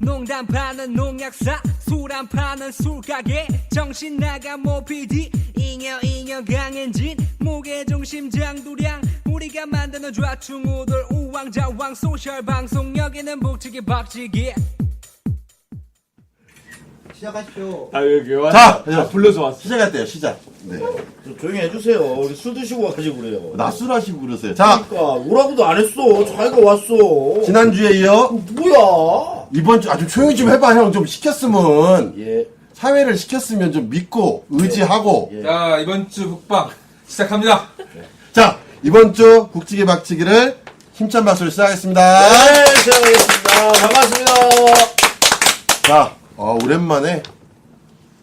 농담 파는 농약사 술 안 파는 술가게 정신 나간 모피디 잉여 강행진 무게중심 장두량 우리가 만드는 좌충우돌 우왕좌왕 소셜 방송 여기는 북치기 박치기 시작하십시오. 여기 자, 불러서 왔어. 시작할게요. 시작. 네. 좀 조용히 해주세요. 우리 술 드시고 와가지고 그래요. 낮술하시고 그러세요. 자, 그러니까 오라고도 안 했어. 자기가 왔어. 지난주에 이어 뭐야? 이번 주 아주 조용히 좀 해봐. 형 좀 시켰으면 예. 사회를 시켰으면 좀 믿고 의지하고. 예. 자, 이번 주 북방 시작합니다. 자, 이번 주 국지기 박치기를 힘찬 박수로 시작하겠습니다. 네, 시작하겠습니다. 반갑습니다. 자, 오랜만에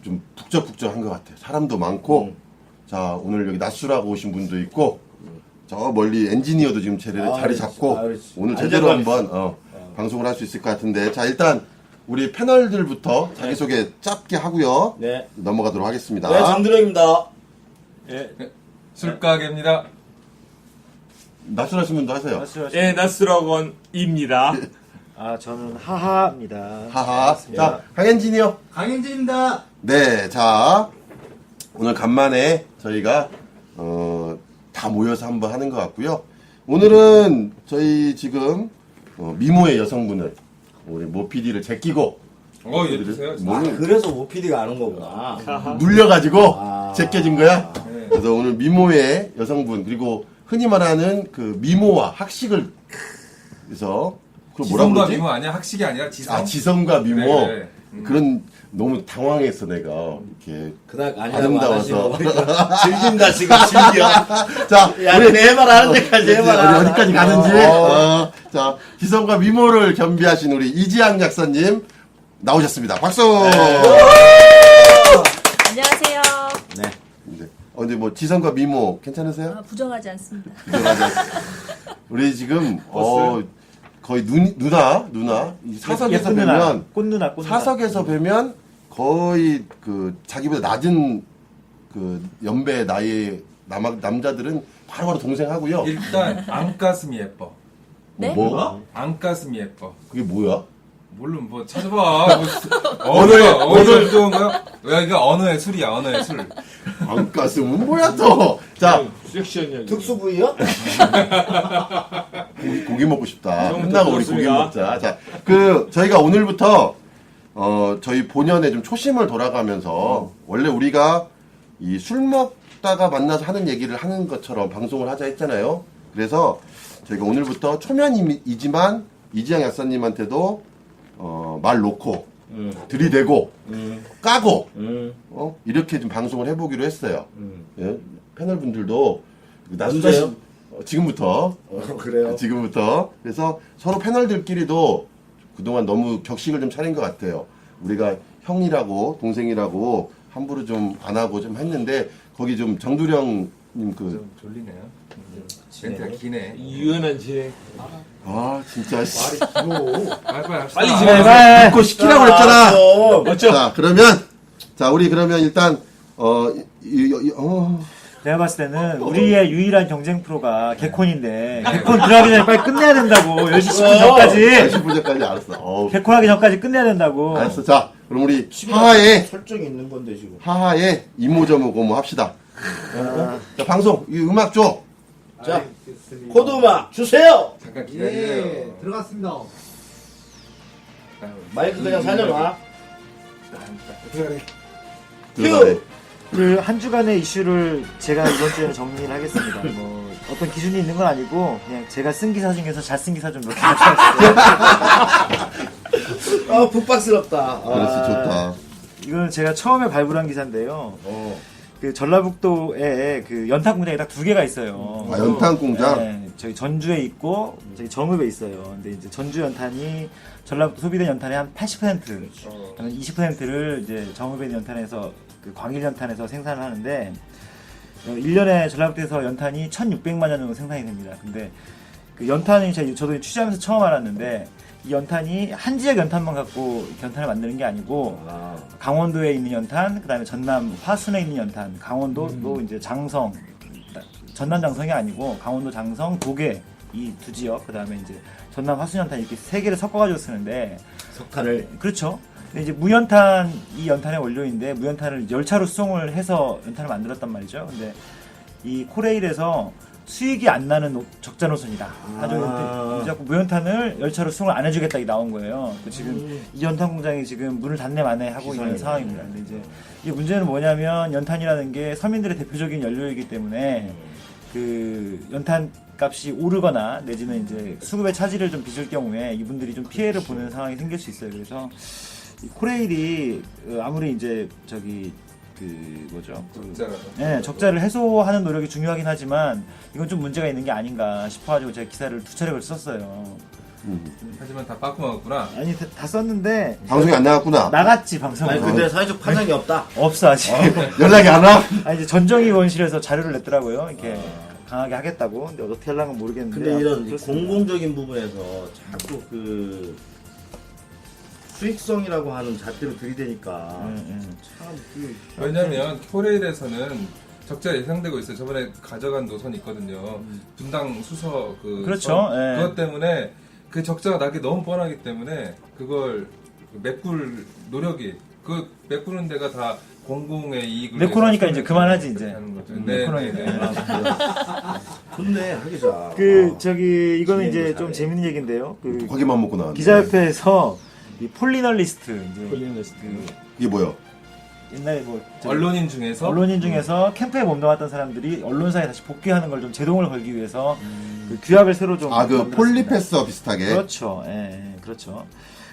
좀 북적북적한 것 같아요. 사람도 많고. 자, 오늘 여기 낮술하고 오신 분도 있고. 저 멀리 엔지니어도 지금 자리 잡고. 오늘 제대로 한번 방송을 할 수 있을 것 같은데. 자, 일단 우리 패널들부터 자기소개 짧게 하고요. 네. 넘어가도록 하겠습니다. 네, 장드령입니다. 술가게입니다. 낮술하신 분도 하세요. 예, 나스러건입니다. 저는 하하입니다. 하하. 자, 강엔지니어. 강현진입니다. 네, 자, 오늘 간만에 저희가, 다 모여서 한번 하는 것 같고요. 오늘은 저희 지금, 미모의 여성분을, 우리 모 PD를 제끼고, 예, 드세요. 그래서 모피디가 안 온 거구나. 물려가지고, 제껴진 거야. 네. 그래서 오늘 미모의 여성분, 그리고 흔히 말하는 그 미모와 학식을, 그래서, 그걸 뭐라고 지성과 그러지? 미모 아니야? 학식이 아니라 지성. 지성과 미모. 네. 그런, 너무 당황했어, 내가. 이렇게. 그날 아니라고 안 아름다워서. 하시고 즐긴다 지금 즐겨. 자, 야, 내 말 하는 데까지 내 말 하는 어디까지 가는지. 자, 지성과 미모를 겸비하신 우리 이지양 약사님 나오셨습니다. 박수! 안녕하세요. 네. 근데 뭐 지성과 미모 괜찮으세요? 부정하지 않습니다. 우리 지금 거의 누나 이 사석에서 예쁜 누나, 뵈면 꽃누나. 사석에서 뵈면 거의 그 자기보다 낮은 그 연배 나이의 남자들은 바로바로 동생 하고요. 일단 안가슴이 예뻐. 네? 뭐? 안가슴이 예뻐. 그게 뭐야? 물론 뭐 찾아봐. 언어의 좋은 거야? 왜 이거 언어의 술이야? 언어의 술. 안가슴은 뭐야 또? 자, 특수 부위요? 고기 먹고 싶다. 끝나고 우리 고기 먹자. 자, 저희가 오늘부터 저희 본연의 좀 초심을 돌아가면서 원래 우리가 이 술 먹다가 만나서 하는 얘기를 하는 것처럼 방송을 하자 했잖아요. 그래서 저희가 오늘부터 초면이지만 이지양 약사님한테도 말 놓고 들이대고 까고 이렇게 좀 방송을 해보기로 했어요. 예? 패널 분들도 언제요? 지금부터 그래요. 지금부터 그래서 서로 패널들끼리도 그동안 너무 격식을 좀 차린 것 같아요. 우리가 형이라고 동생이라고 함부로 좀 안 하고 좀 했는데 거기 좀 정두령님 좀 졸리네요. 멘트가 기네. 유연한 진행. 진짜 씨. 빨리 제발. 듣고 시키라고 그랬잖아. 맞죠? 자 그러면 우리 그러면 일단 내가 봤을 때는 우리의 유일한 경쟁 프로가 개콘인데 개콘 들어가기 전에 빨리 끝내야 된다고. 10시 10분 전까지. 10분 전까지 알았어. 개콘 하기 전까지 끝내야 된다고. 알았어. 자 그럼 우리 하하의 설정이 있는 건데 지금. 이모저모고 합시다. 자 방송 이 음악 줘. 자, 코드 음악 주세요. 잠깐 기다려요. 들어갔습니다. 마이크 그냥 살려놔. 들어가네. 그 한 주간의 이슈를 제가 이번 주에는 정리를 하겠습니다. 뭐 어떤 기준이 있는 건 아니고 그냥 제가 쓴 기사 중에서 잘 쓴 기사 좀 몇 개 가져왔어요. 북박스럽다. 그렇지 좋다. 이거는 제가 처음에 발굴한 기사인데요. 그 전라북도에 그 연탄 공장이 딱 2개가 있어요. 연탄 공장. 네, 저기 전주에 있고 저기 정읍에 있어요. 근데 이제 전주 연탄이 전라북도 소비된 연탄의 한 80%, 20%를 이제 정읍에 있는 연탄에서 그 광일 연탄에서 생산을 하는데 1년에 전라북도에서 연탄이 1,600만 년 정도 생산이 됩니다. 근데 그 연탄이 저도 취재하면서 처음 알았는데 이 연탄이 한 지역 연탄만 갖고 연탄을 만드는 게 아니고 강원도에 있는 연탄, 그다음에 전남 화순에 있는 연탄, 강원도도 이제 장성, 전남 장성이 아니고 강원도 장성, 도계 이 두 지역, 그 다음에 이제 전남 화순연탄 이렇게 세 개를 섞어가지고 쓰는데 석탄을 그렇죠. 근데 이제 무연탄 이 연탄의 원료인데 무연탄을 열차로 수송을 해서 연탄을 만들었단 말이죠. 근데 이 코레일에서 수익이 안 나는 적자 노선이다. 하죠. 자꾸 무연탄을 열차로 수송을 안 해주겠다 이 나온 거예요. 그 지금 이 연탄 공장이 지금 문을 닫네 마네 하고 있는 상황입니다. 근데 이제 이 문제는 뭐냐면 연탄이라는 게 서민들의 대표적인 연료이기 때문에 그 연탄 값이 오르거나 내지는 이제 수급의 차질을 좀 빚을 경우에 이분들이 좀 피해를 보는 상황이 생길 수 있어요. 그래서 이 코레일이 아무리 이제 저기 그 뭐죠? 네, 적자를 해소하는 노력이 중요하긴 하지만 이건 좀 문제가 있는 게 아닌가 싶어가지고 제가 기사를 2차례 걸쳐 썼어요. 하지만 다 빠꾸 먹었구나. 아니 다 썼는데 방송이 안 나갔구나. 나갔지 방송. 아니 근데 사회적 판단이 없다. 없어 아직. 연락이 안 와? 아니 이제 전정희 의원실에서 자료를 냈더라고요. 이렇게 강하게 하겠다고. 근데 어떻게 하려는 건 모르겠는데. 근데 이런 그렇습니다. 공공적인 부분에서 자꾸 그 수익성이라고 하는 잣대로 들이대니까 참 그 왜냐면 코레일에서는 적자 예상되고 있어요. 저번에 가져간 노선이 있거든요. 분당 수서 그렇죠. 예. 그것 때문에 그 적자가 나기 너무 뻔하기 때문에 그걸 메꿀 노력이 그 메꾸는 데가 다 공공의 이익을 메꾸라니까 위해서 이제 그만하지, 이제. 하는 거죠. 메꾸라니까. 좋네 하기자. 그 저기 이거는 이제 잘해. 좀 재밌는 얘기인데요. 그 거기만 먹고 나왔네. 기자협회에서 이 폴리널리스트 이제 이게 뭐야? 옛날에 뭐 저기 언론인 중에서 언론인 중에서 캠프에 몸담았던 사람들이 언론사에 다시 복귀하는 걸 좀 제동을 걸기 위해서 그 규약을 새로 좀 아, 그 만들었습니다. 폴리패서 비슷하게. 그렇죠. 예, 그렇죠.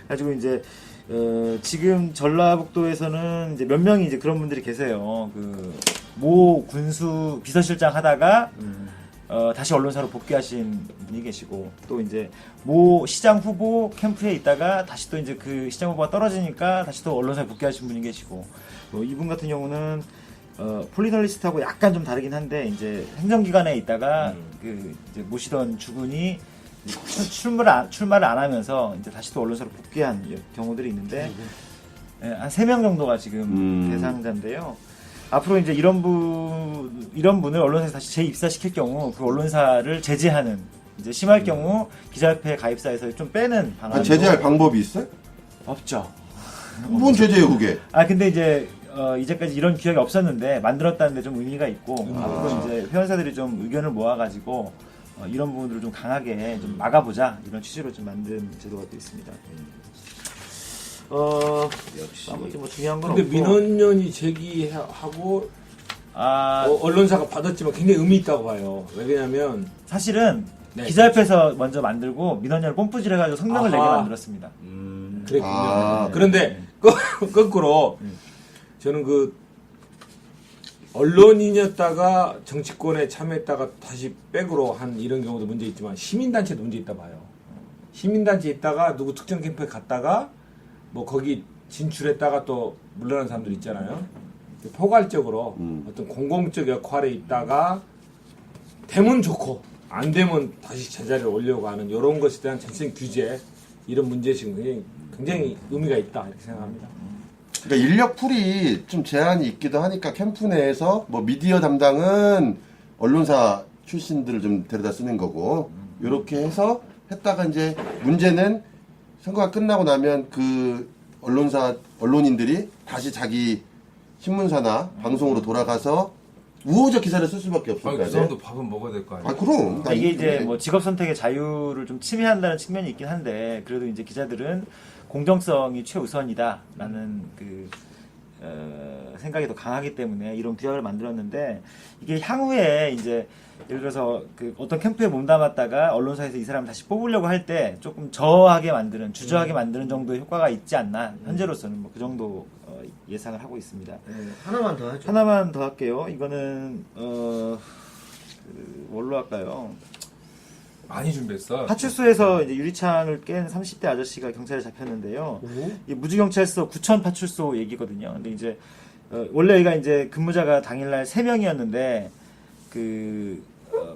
가지고 이제 지금 전라북도에서는 이제 몇 명이 이제 그런 분들이 계세요. 그 모 군수 비서실장 하다가 다시 언론사로 복귀하신 분이 계시고 또 이제 모 시장 후보 캠프에 있다가 다시 또 이제 그 시장 후보가 떨어지니까 다시 또 언론사에 복귀하신 분이 계시고 이분 같은 경우는 폴리널리스트하고 약간 좀 다르긴 한데 이제 행정기관에 있다가 그 이제 모시던 주군이 출마를 안 하면서 이제 다시 또 언론사로 복귀한 경우들이 있는데 한 3명 정도가 지금 대상자인데요. 앞으로 이제 이런 분을 언론사에 다시 재입사시킬 경우 그 언론사를 제재하는 이제 심할 경우 기자협회 가입사에서 좀 빼는 방안. 제재할 방법이 있어요? 없죠. 뭔 제재예요, 그게? 근데 이제 이제까지 이런 규약이 없었는데 만들었다는데 좀 의미가 있고 앞으로 이제 회원사들이 좀 의견을 모아가지고 이런 부분들을 좀 강하게 좀 막아보자 이런 취지로 좀 만든 제도가 되어 있습니다. 역시. 아무튼 뭐 중요한 건 근데 없고. 민원연이 제기하고 언론사가 받았지만 굉장히 의미 있다고 봐요. 왜냐면 사실은 네, 기자협회에서 먼저 만들고 민원연을 뽐뿌질 해가지고 성명을 내게 아하. 만들었습니다. 그랬군요. 그런데 거꾸로 저는 그 언론인이었다가 정치권에 참여했다가 다시 백으로 한 이런 경우도 문제 있지만 시민단체도 문제 있다 봐요. 시민단체에 있다가 누구 특정 캠프에 갔다가 뭐 거기 진출했다가 또 물러난 사람들 있잖아요. 포괄적으로 어떤 공공적 역할에 있다가 되면 좋고 안 되면 다시 제자리를 올려고 하는 이런 것에 대한 전체적인 규제 이런 문제식은 굉장히 의미가 있다 이렇게 생각합니다. 그러니까 인력풀이 좀 제한이 있기도 하니까 캠프 내에서 뭐 미디어 담당은 언론사 출신들을 좀 데려다 쓰는 거고 이렇게 해서 했다가 이제 문제는 선거가 끝나고 나면 그 언론인들이 다시 자기 신문사나 방송으로 돌아가서 우호적 기사를 쓸 수밖에 없을 거 그 아니에요. 사람도 밥은 먹어야 될 거 아니에요. 그럼. 이게 이제 뭐 직업 선택의 자유를 좀 침해한다는 측면이 있긴 한데 그래도 이제 기자들은 공정성이 최우선이다라는 그 생각이 더 강하기 때문에 이런 규약을 만들었는데 이게 향후에 이제 예를 들어서 그 어떤 캠프에 몸담았다가 언론사에서 이 사람을 다시 뽑으려고 할 때 조금 저하게 만드는 주저하게 만드는 정도의 효과가 있지 않나 현재로서는 뭐 그 정도 예상을 하고 있습니다. 하나만 더 하죠. 하나만 더 할게요. 이거는 뭘로 할까요? 많이 준비했어. 파출소에서 이제 유리창을 깬 30대 아저씨가 경찰에 잡혔는데요. 이 무주경찰서 구천 파출소 얘기거든요. 근데 이제 원래 여기가 이제 근무자가 당일날 3명이었는데 그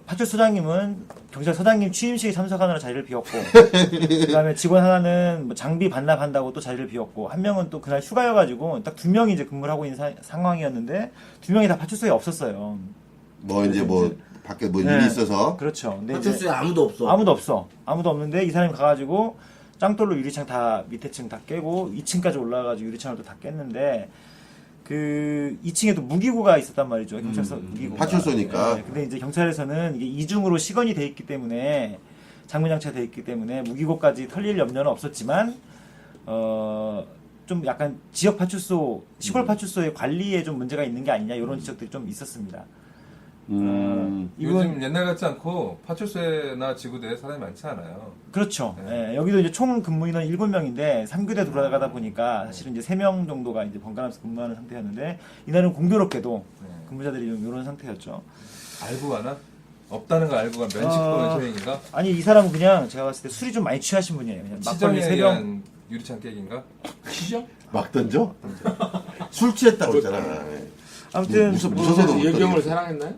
파출소장님은 경찰서장님 취임식에 참석하느라 자리를 비웠고 그다음에 직원 하나는 뭐 장비 반납한다고 또 자리를 비웠고 한 명은 또 그날 휴가여가지고 딱 2명이 이제 근무를 하고 있는 상황이었는데 2명이 다 파출소에 없었어요. 뭐 이제 뭐 밖에 뭐 네. 일이 있어서. 그렇죠. 근데 이제 파출소에 아무도 없어. 아무도 없어. 아무도 없는데 이 사람이 가가지고 짱돌로 유리창 다 밑에 층 다 깨고 2층까지 올라가가지고 유리창을 또 다 깼는데 그 2층에도 무기고가 있었단 말이죠. 경찰서 무기고. 파출소니까. 근데 이제 경찰에서는 이게 이중으로 시건이 돼 있기 때문에 장문장치가 돼 있기 때문에 무기고까지 털릴 염려는 없었지만 좀 약간 지역 파출소, 시골 파출소의 관리에 좀 문제가 있는 게 아니냐 이런 지적들이 좀 있었습니다. 이건 요즘 옛날 같지 않고 파출소나 지구대에 사람이 많지 않아요. 그렇죠. 네. 예, 여기도 이제 총 근무 인원 7명인데 3교대 돌아가다 보니까 사실은 이제 3명 정도가 이제 번갈아서 근무하는 상태였는데 이날은 공교롭게도 네. 근무자들이 좀 이런 상태였죠. 알고 가나? 없다는 걸 알고 간 면식범의 소행인가? 아니 이 사람은 그냥 제가 봤을 때 술이 좀 많이 취하신 분이에요. 그냥 막걸리 시정에 3병. 의한 유리창 깨기인가? 시죠? 막 던져? 술 취했다고 그랬잖아. 아무튼 무서워도 못 예경을 던져. 사랑했나요?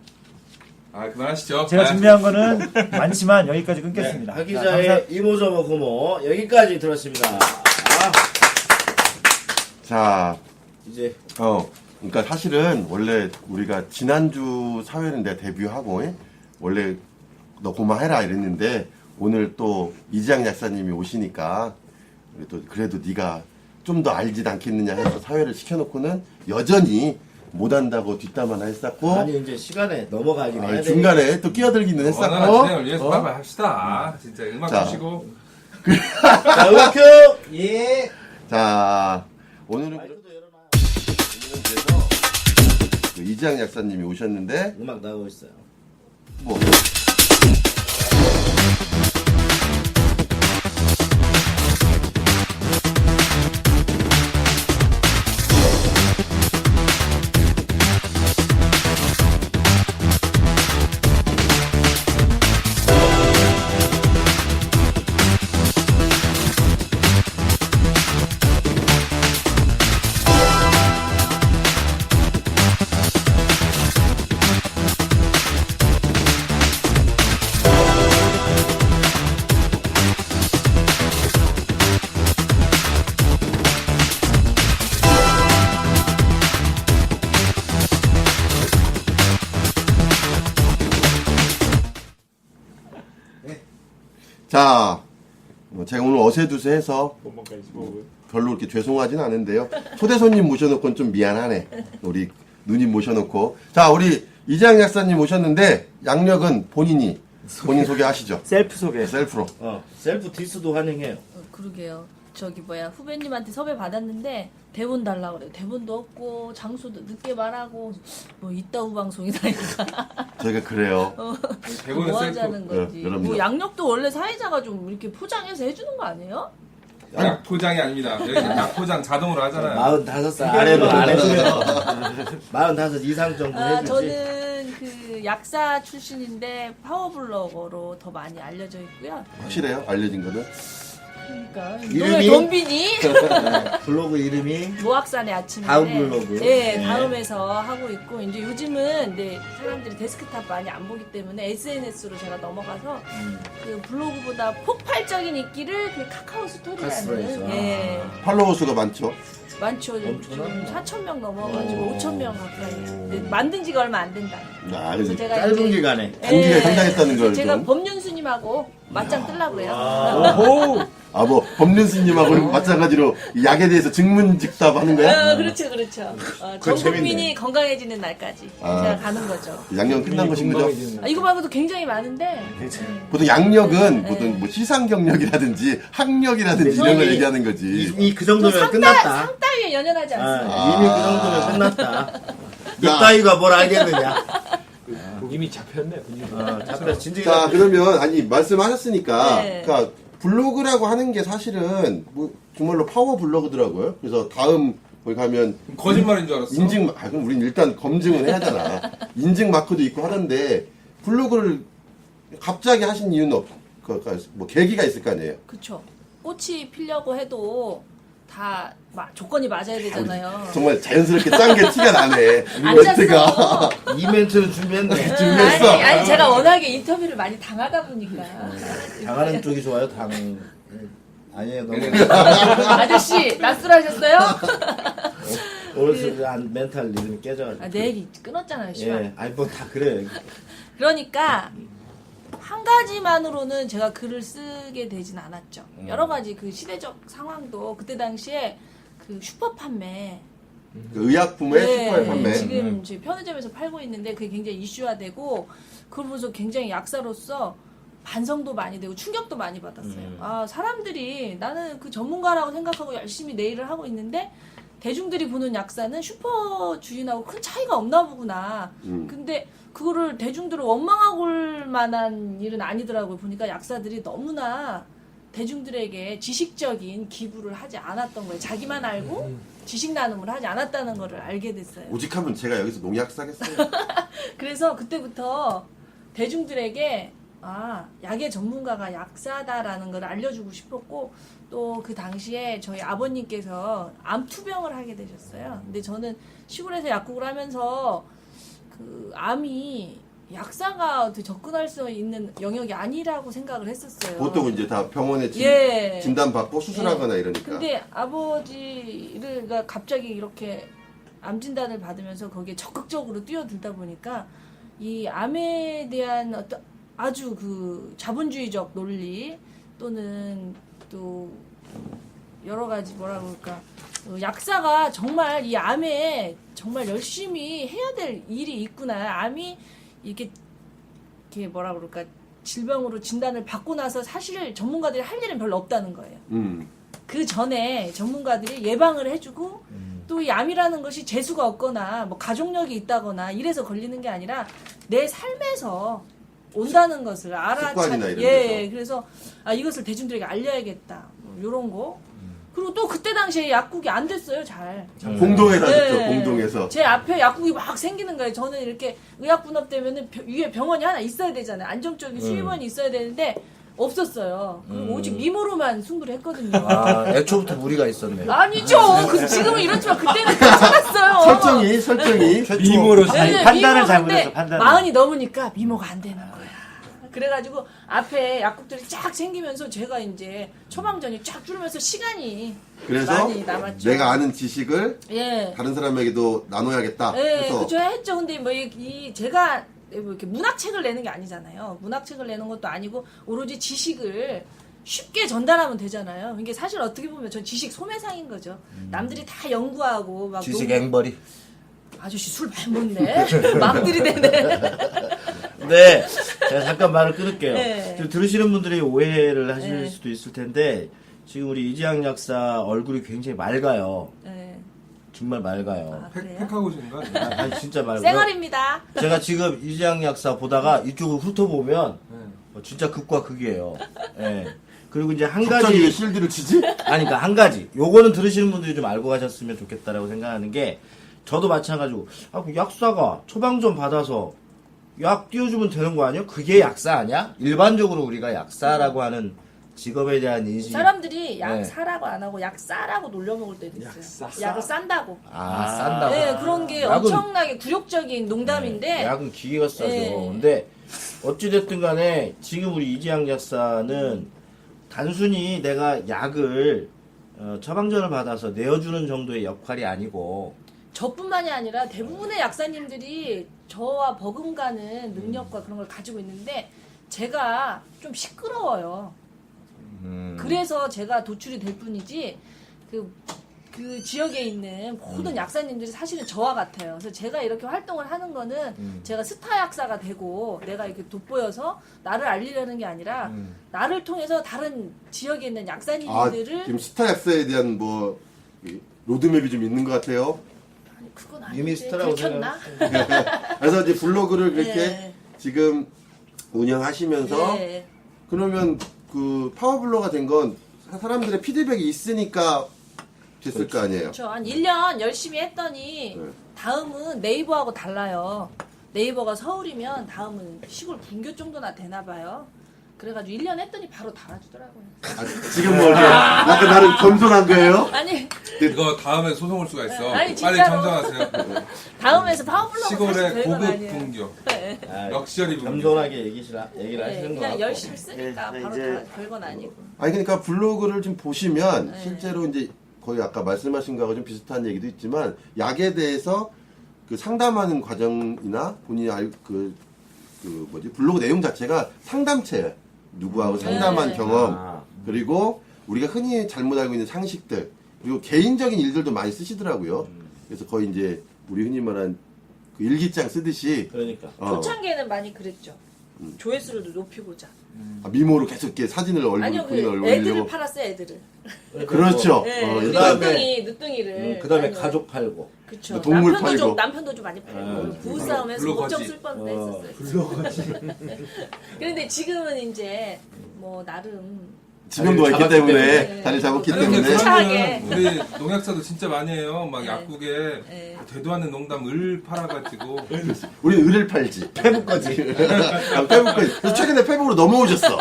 아 그만하시죠. 제가 아, 준비한 거는 많지만 여기까지 끊겠습니다. 박 자, 기자의 이모저모 고모 여기까지 들었습니다. 자, 이제 그러니까 사실은 원래 우리가 지난주 사회는 내가 데뷔하고 원래 너 고마해라 이랬는데 오늘 또 이지양 약사님이 오시니까 우리 또 그래도 네가 좀 더 알지 않겠느냐 해서 사회를 시켜놓고는 여전히 못한다고 뒷담화나 했었고 아니 이제 시간에 넘어가긴 해야 돼. 중간에 또 끼어들기는 원활한 했었고 진행을 위해서 빨리 합시다. 진짜 음악 자. 주시고. 자, 음악 큐. 예. 자 오늘은 그래서 그 이지양 약사님이 오셨는데 음악 나오고 있어요. 뭐 자, 제가 오늘 어세두세 해서 별로 그렇게 죄송하진 않은데요. 초대 손님 모셔놓고는 좀 미안하네. 우리 누님 모셔놓고. 자, 우리 이지양 약사님 모셨는데 양력은 본인 소개하시죠. 셀프 소개. 셀프로. 셀프 디스도 환영해요. 그러게요. 저기 뭐야 후배님한테 섭외 받았는데 대본 달라 그래요. 대본도 없고 장소도 늦게 말하고 뭐 이따구 방송이다니까. 저희가 그래요. 대본은 뭐 셀프. 하자는 거지. 네, 그럼요. 뭐 양력도 원래 사회자가 좀 이렇게 포장해서 해주는 거 아니에요? 약포장이 아닙니다. 여기 약포장 자동으로 하잖아요. 45살 아래로 안 해주면 45 이상 정도 아, 해주지. 저는 그 약사 출신인데 파워블로거로 더 많이 알려져 있고요. 확실해요? 알려진 거는? 그러니까 이름이? 이놈의 덤비니 블로그 이름이 모악산의 아침인데 다음 블로그. 네, 네. 다음에서 하고 있고 이제 요즘은 네, 사람들이 데스크탑 많이 안 보기 때문에 SNS로 제가 넘어가서 그 블로그보다 폭발적인 인기를 그 카카오 카스트로에서. 스토리라는 예, 팔로워 수가 많죠? 많죠. 지금 엄청나구나. 4,000명 넘어가지고 5,000명 가까이. 근데 만든 지가 얼마 안 된다. 아, 그래서 제가 짧은 이제 기간에. 단기간에 성장했다는 걸 제가 좀. 법륜스님하고 맞짱 뜨려고요. 오호. 아, 뭐, 법륜 스님하고 마찬가지로 이 약에 대해서 증문즉답 하는 거야? 그렇죠, 그렇죠. 그거 전 국민이 재밌네. 건강해지는 날까지 아. 제가 가는 거죠. 양력 끝난 것인 거죠? 이거 말고도 굉장히 많은데 보통 양력은 보통 뭐 시상 경력이라든지 학력이라든지 이런 걸 저는 얘기하는 거지. 이미 그 저 정도면 끝났다. 상 따위에 연연하지 않습니다. 이미 그 정도면 끝났다. 이따위가 뭘 알겠느냐. 이미 잡혔네. 잡혀 진짜. 자, 그러면 아니 말씀하셨으니까 네. 그러니까 블로그라고 하는 게 사실은 뭐 정말로 파워 블로그더라고요. 그래서 다음 거기 가면 거짓말인 줄 알았어. 인증 그럼 우린 일단 검증은 해야 하잖아. 인증 마크도 있고 하던데 블로그를 갑자기 하신 이유는 뭐 계기가 있을 거 아니에요. 그쵸. 꽃이 피려고 해도 다 조건이 맞아야 되잖아요. 정말 자연스럽게 짠 게 티가 나네. 안 멘트가. 이 멘트를 준비했네. 준비했어. 아니, 제가 워낙에 인터뷰를 많이 당하다 보니까. 당하는 쪽이 좋아요. 아니에요. 너무. 아저씨, 낯설하셨어요? 오늘 멘탈 리듬이 깨져가지고. 내 얘기 끊었잖아요, 시간. 예, 아니 뭐 다 그래. 그러니까 한 가지만으로는 제가 글을 쓰게 되진 않았죠. 여러 가지 그 시대적 상황도 그때 당시에 그 슈퍼 판매 그 의약품의 슈퍼의 판매. 지금 저희 편의점에서 팔고 있는데 그게 굉장히 이슈화되고 그걸 보면서 굉장히 약사로서 반성도 많이 되고 충격도 많이 받았어요. 아, 사람들이 나는 그 전문가라고 생각하고 열심히 내 일을 하고 있는데 대중들이 보는 약사는 슈퍼 주인하고 큰 차이가 없나 보구나. 근데 그거를 대중들을 원망하고 올 만한 일은 아니더라고요. 보니까 약사들이 너무나 대중들에게 지식적인 기부를 하지 않았던 거예요. 자기만 알고 지식 나눔을 하지 않았다는 거를 알게 됐어요. 오직하면 제가 여기서 농약 사겠어요. 그래서 그때부터 대중들에게 아, 약의 전문가가 약사다라는 걸 알려주고 싶었고 또 그 당시에 저희 아버님께서 암 투병을 하게 되셨어요. 근데 저는 시골에서 약국을 하면서 그 암이 약사가 어떻게 접근할 수 있는 영역이 아니라고 생각을 했었어요. 보통은 이제 다 병원에 예. 진단받고 수술하거나 이러니까. 근데 아버지가 갑자기 이렇게 암 진단을 받으면서 거기에 적극적으로 뛰어들다 보니까 이 암에 대한 어떤 아주 그 자본주의적 논리 또는 또 여러 가지 뭐라 그럴까 약사가 정말 이 암에 정말 열심히 해야 될 일이 있구나. 암이 이렇게 뭐라 그럴까 질병으로 진단을 받고 나서 사실 전문가들이 할 일은 별로 없다는 거예요. 그 전에 전문가들이 예방을 해주고 또 이 암이라는 것이 재수가 없거나 뭐 가족력이 있다거나 이래서 걸리는 게 아니라 내 삶에서 온다는 것을 습관이나 이런 예, 그래서 아, 이것을 대중들에게 알려야겠다. 뭐 요런 거. 그리고 또 그때 당시에 약국이 안 됐어요, 잘. 공동에서 네. 하셨죠, 공동에서. 제 앞에 약국이 막 생기는 거예요. 저는 이렇게 의학 분업 되면은 위에 병원이 하나 있어야 되잖아요. 안정적인 수입원이 있어야 되는데 없었어요. 그리고 오직 미모로만 승부를 했거든요. 아, 애초부터 무리가 있었네요. 아니죠. 지금은 이렇지만 그때는 괜찮았어요. 설정이. 미모로 아니, 네, 판단을 미모인데 잘못했어, 판단을. 40이 넘으니까 미모가 안 되는 거야. 그래가지고 앞에 약국들이 쫙 생기면서 제가 이제 처방전이 쫙 줄으면서 시간이 그래서 많이 남았죠. 내가 아는 지식을 예. 다른 사람에게도 나눠야겠다. 예, 해서 그죠 했죠. 근데 뭐 제가 뭐 이렇게 문학책을 내는 게 아니잖아요. 문학책을 내는 것도 아니고 오로지 지식을 쉽게 전달하면 되잖아요. 이게 사실 어떻게 보면 전 지식 소매상인 거죠. 남들이 다 연구하고 막 지식 너무- 앵벌이. 아저씨 술 많이 먹네. 막 들이대네. 네, 제가 잠깐 말을 끊을게요. 네. 지금 들으시는 분들이 오해를 하실 네. 수도 있을 텐데 지금 우리 이지양 약사 얼굴이 굉장히 맑아요. 네. 정말 맑아요. 아, 그래요? 팩하고 오신 거 아니에요? 아니 진짜 맑아요. 쌩얼입니다. 제가 지금 이지양 약사 보다가 이쪽을 훑어보면 진짜 극과 극이에요. 예. 그리고 이제 한 갑자기 왜 가지 실드를 치지? 아니, 그러니까 한 가지. 요거는 들으시는 분들이 좀 알고 가셨으면 좋겠다라고 생각하는 게, 저도 마찬가지고, 아, 그 약사가 처방전 받아서 약 띄워주면 되는 거 아니야? 그게 약사 아니야? 일반적으로 우리가 약사라고 하는 직업에 대한 인식이. 사람들이 약 네. 사라고 안 하고 약 싸라고 놀려먹을 때도 있어요. 약을 싼다고. 아, 싼다고. 네, 그런 게 약은- 엄청나게 굴욕적인 농담인데. 약은 기계가 싸죠. 네. 근데, 어찌됐든 간에, 지금 우리 이지양 약사는 단순히 내가 약을, 처방전을 받아서 내어주는 정도의 역할이 아니고, 저뿐만이 아니라 대부분의 약사님들이 저와 버금가는 능력과 그런 걸 가지고 있는데 제가 좀 시끄러워요. 그래서 제가 도출이 될 뿐이지 그 지역에 있는 모든 약사님들이 사실은 저와 같아요. 그래서 제가 이렇게 활동을 하는 거는 제가 스타 약사가 되고 내가 이렇게 돋보여서 나를 알리려는 게 아니라 나를 통해서 다른 지역에 있는 아, 약사님들을 지금 스타 약사에 대한 뭐 이 로드맵이 좀 있는 것 같아요. 아니, 그건 아닌데 이미 스타라고 들켰나? 그래서 이제 블로그를 그렇게 네. 지금 운영하시면서 네. 그러면 그 파워블로가 된 건 사람들의 피드백이 있으니까 됐을 거 아니에요. 그렇죠. 한 1년 열심히 했더니 네. 다음은 네이버하고 달라요. 네이버가 서울이면 다음은 시골 분교 정도나 되나 봐요. 그래가지고 1년 했더니 바로 달아주더라고요. 아, 지금 뭐지? 약간 나름 겸손한 거예요? 아니 이거 다음에 소송 올 수가 있어. 아니, 빨리 진짜로. 정정하세요. 다음에서 파워블로그 시골의 사실 별건 고급 아니에요. 분교. 네. 아, 럭셔리 분교. 겸손하게 얘기를 네, 하시는 거 그냥 같고. 열심히 쓰니까 네, 바로 이제- 다 별건 아니고. 아니 그러니까 블로그를 좀 보시면 네. 실제로 이제 거의 아까 말씀하신 거하고 좀 비슷한 얘기도 있지만 약에 대해서 그 상담하는 과정이나 본인이 그 뭐지 블로그 내용 자체가 상담체예요. 누구하고 상담한 네. 경험 아. 그리고 우리가 흔히 잘못 알고 있는 상식들 그리고 개인적인 일들도 많이 쓰시더라고요. 그래서 거의 이제 우리 흔히 말한 그 일기장 쓰듯이 그러니까. 초창기에는 많이 그랬죠. 조회수를 높이고자. 미모로 계속 이렇게 사진을 아니요, 얼굴 그 애들을 올리려고. 팔았어요, 애들을. 그렇죠. 네, 어, 우리 그다음에- 늦둥이를. 그 다음에 많이 가족 팔고. 그쵸. 동물 남편도 팔고. 남편도 좀 많이 팔고 부부싸움에서 블로거지. 엄청 쓸 뻔했었어요. 그런데 지금은 이제 뭐 나름 지명도 자리 있기 잡았기 때문에 때문에. 자리 잡았기 그런데 때문에 유창하게. 그러면 우리 농약사도 진짜 많이 해요. 막 네. 약국에 네. 되도 않는 농담 을 팔아가지고 우리는 을을 팔지. 페북까지. 페북까지. 그래서 최근에 페북으로 넘어오셨어.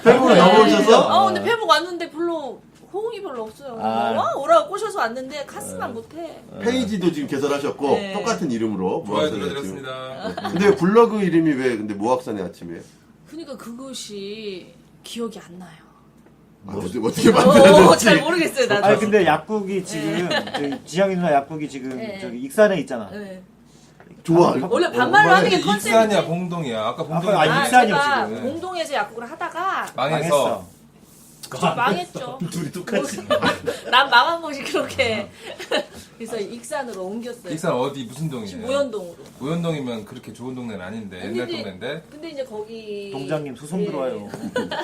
페북으로 넘어오셔서 근데 페북 왔는데 별로 호응이 별로 없어요. 아. 오라고 꼬셔서 왔는데 카스만 못해. 페이지도 지금 개설하셨고 네. 똑같은 이름으로 좋아요 모학산의 아침. 눌러드렸습니다. 근데 왜 블로그 이름이 왜 근데 모학산의 아침이에요? 그러니까 그것이 기억이 안 나요. 어떻게 만들었는지. 잘 모르겠어요, 나도. 아니 근데 약국이 지금 저기 지영이 누나 약국이 지금 네. 저기 익산에 있잖아. 네. 좋아. 원래 반말로 하는 게 컨셉이지. 익산이야 봉동이야. 아까 봉동이 아까 아, 익산이요, 제가 지금. 공동에서 약국을 하다가 망해서 망했죠. 둘이 똑같이. 난 망한 것이 그렇게. 그래서 익산으로 옮겼어요. 익산 어디 무슨 지금 동이에요? 모현동으로. 모현동이면 그렇게 좋은 동네는 아닌데 옛날 동네인데 근데 이제 거기 동장님 소송 예. 들어와요.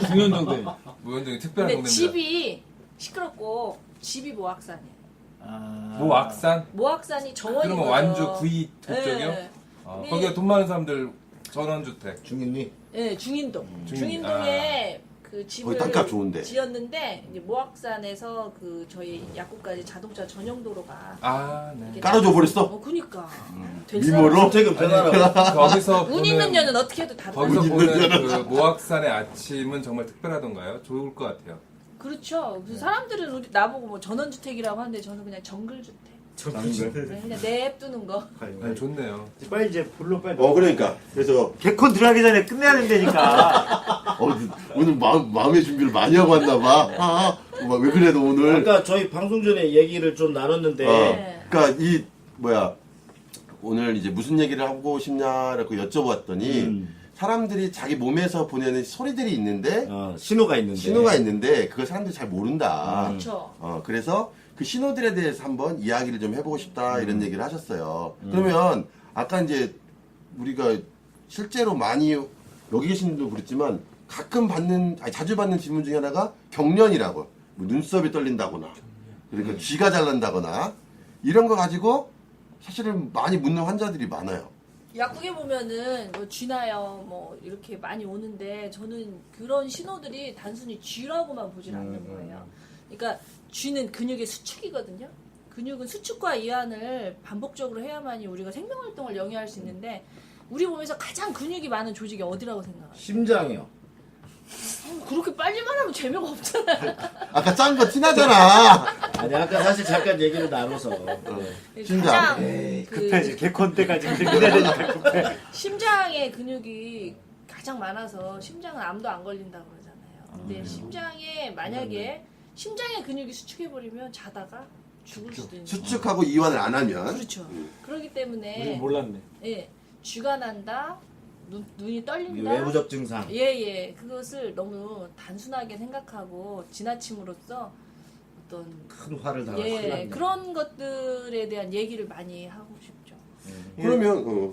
중년동대. 모현동이 특별한 근데 동네입니다. 집이 시끄럽고 집이 모악산이에요. 아. 모악산? 모악산이 정원이거든요. 그러면 완주 구이 그쪽이요? 예. 아, 네. 거기가 돈 많은 사람들 전원주택. 중인니? 예, 중인동. 중인- 중인동에 그 집을 거기 땅값 좋은데. 지었는데 이제 모악산에서 그 저희 약국까지 자동차 전용 도로가 아, 네. 이게 깔아줘 버렸어. 그니까 미모로? 퇴근 변하라고. 거기서 운 있는 년은 어떻게 해도 다 거기서 빠져. 보는 그 모악산의 아침은 정말 특별하던가요? 좋을 것 같아요. 그렇죠. 그 사람들은 우리 나보고 뭐 전원주택이라고 하는데 저는 그냥 정글주택. 네, 그냥 냅두는 거. 네, 좋네요. 빨리 이제 본론 빨리. 그러니까 그래서 개콘 들어가기 전에 끝내야 된다니까. 오늘 마음의 준비를 많이 하고 왔나 봐. 왜 그래 너 오늘? 아까 저희 방송 전에 얘기를 좀 나눴는데 네. 그러니까 이 뭐야 오늘 이제 무슨 얘기를 하고 싶냐라고 여쭤봤더니 사람들이 자기 몸에서 보내는 소리들이 있는데 신호가 있는데. 신호가 있는데 그걸 사람들이 잘 모른다. 그렇죠. 그래서 그 신호들에 대해서 한번 이야기를 좀 해보고 싶다 이런 얘기를 하셨어요. 그러면 아까 이제 우리가 실제로 많이 여기 계신 분도 그렇지만 가끔 자주 받는 질문 중에 하나가 경련이라고 뭐 눈썹이 떨린다거나 그러니까 쥐가 잘난다거나 이런 거 가지고 사실은 많이 묻는 환자들이 많아요. 약국에 보면은 뭐 쥐나요 뭐 이렇게 많이 오는데 저는 그런 신호들이 단순히 쥐라고만 보질 않는 거예요. 그러니까 쥐는 근육의 수축이거든요. 근육은 수축과 이완을 반복적으로 해야만이 우리가 생명활동을 영위할 수 있는데 우리 몸에서 가장 근육이 많은 조직이 어디라고 생각하세요? 심장이요. 그렇게 빨리 말하면 재미가 없잖아요. 아까 짠 거 티나잖아. 아니 아까 사실 잠깐 얘기를 나눠서. 심장. 가장 급해 지금 개콘 때까지 끝내야 되니까 급해. 심장의 근육이 가장 많아서 심장은 암도 안 걸린다고 그러잖아요. 근데 심장에 만약에 심장의 근육이 수축해버리면 자다가 죽을 수도 있는 거예요. 수축하고 이완을 안 하면 그렇죠. 그렇기 우리 때문에 몰랐네. 예, 쥐가 난다, 눈이 떨린다. 외부적 증상. 예, 그것을 너무 단순하게 생각하고 지나침으로써 어떤 큰 화를 당할 수가 예 있네. 그런 것들에 대한 얘기를 많이 하고 싶죠. 그러면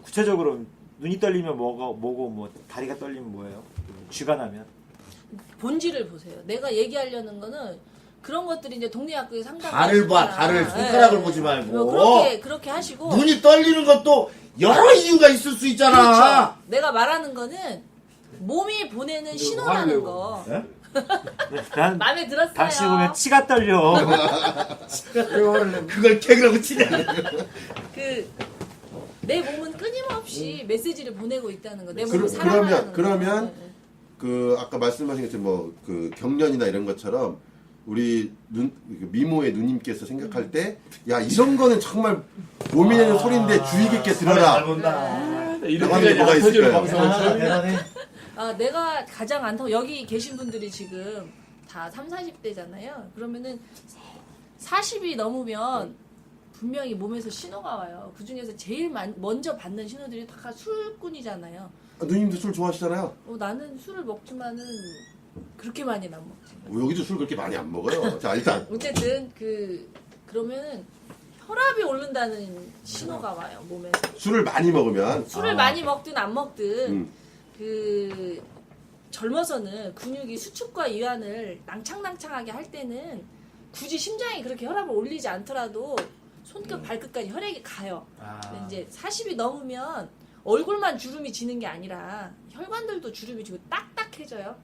구체적으로 눈이 떨리면 뭐고 뭐 다리가 떨리면 뭐예요? 쥐가 나면 본질을 보세요. 내가 얘기하려는 거는 그런 것들이 이제 동네 약국에 상담. 달을 봐, 달을 손가락을 보지 말고. 그렇게 하시고. 눈이 떨리는 것도 여러 이유가 있을 수 있잖아. 그렇죠. 내가 말하는 거는 몸이 보내는 신호라는 거. 예? 난 마음에 들었어요. 당신 보면 치가 떨려. 그걸 개그라고 치냐? 내 몸은 끊임없이 메시지를 보내고 있다는 거. 내 몸을 사랑하는 거. 그러면 그 아까 말씀하신 것처럼 뭐 그 경련이나 이런 것처럼 우리 미모의 누님께서 생각할 때 야 이런 거는 정말 몸이 내는 소리인데 주의 깊게 잘 들어라. 본다. 이런 나가는 게 뭐가 있을까요? 아, 내가 가장 여기 계신 분들이 지금 다 30, 40대잖아요. 그러면은 40이 넘으면 분명히 몸에서 신호가 와요. 그 중에서 제일 먼저 받는 신호들이 다 술꾼이잖아요. 누님도 술 좋아하시잖아요. 나는 술을 먹지만은 그렇게 많이는 안 먹지. 여기도 술 그렇게 많이 안 먹어요. 자, 일단 어쨌든 그러면은 혈압이 오른다는 신호가 와요 몸에서. 술을 많이 먹으면 술을 많이 먹든 안 먹든 음. 그 젊어서는 근육이 수축과 이완을 낭창낭창하게 할 때는 굳이 심장이 그렇게 혈압을 올리지 않더라도 손끝 발끝까지 혈액이 가요. 근데 이제 40이 넘으면 얼굴만 주름이 지는 게 아니라 혈관들도 주름이 지고 딱딱해져요.